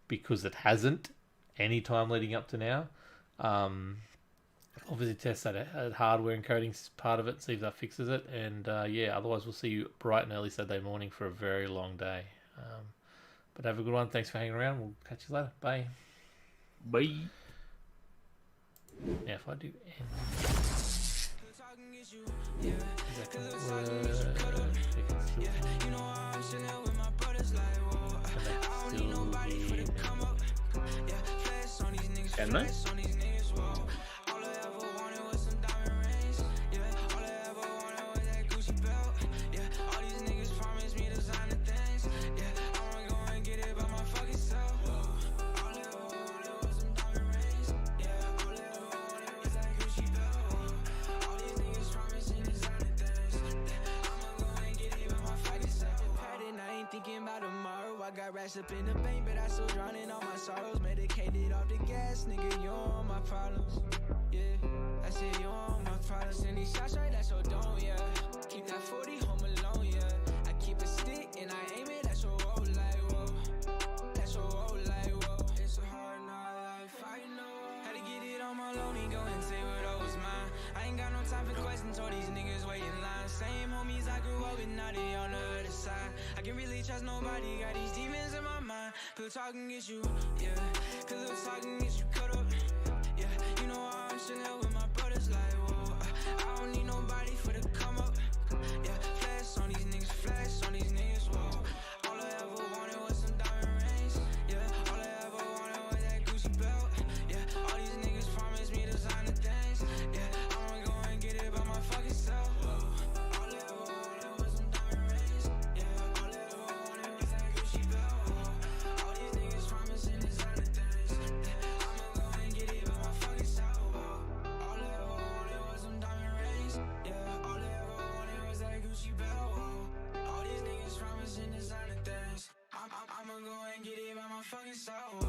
because it hasn't any time leading up to now. Obviously test that hardware encoding part of it, see if that fixes it, and yeah, otherwise we'll see you bright and early Saturday morning for a very long day. But have a good one. Thanks for hanging around. We'll catch you later. Bye. Bye. Now if I do end, can they? Up in the bank, but I still drowning all my sorrows. Medicated off the gas, nigga, you on my problems. Yeah, I said you on my problems. And these shots right, that's so don't, yeah. Keep that 40 home alone, yeah. I keep a stick and I aim it at your roll like, whoa. That's your roll like, whoa. It's a hard life, I know. Had to get it on my lonely, go and say what was mine. I ain't got no time for questions, all these niggas waiting line. Same homies I grew up with, now they on the other side. I can really trust nobody, got these demons in my mind. Feel talking gets you, yeah. Cause little talking gets you cut up, yeah. You know I'm chillin' with my brothers like, whoa. I don't need nobody for the come up, yeah. Flash on these niggas, whoa. All I ever wanted was some diamond rings, yeah. All I ever wanted was that Gucci belt, yeah. All these niggas promised me designer things, yeah. I'ma go and get it by my fucking self, whoa. All I ever wanted was some diamond rings, yeah. All I ever wanted was that Gucci belt, whoa. All these niggas promising designer things, yeah. I'ma go and get it by my fucking self, whoa. All I ever wanted was some diamond rings, yeah. All I ever wanted was that Gucci belt, whoa. All these niggas promising designer things, I'ma go and get it by my fucking self.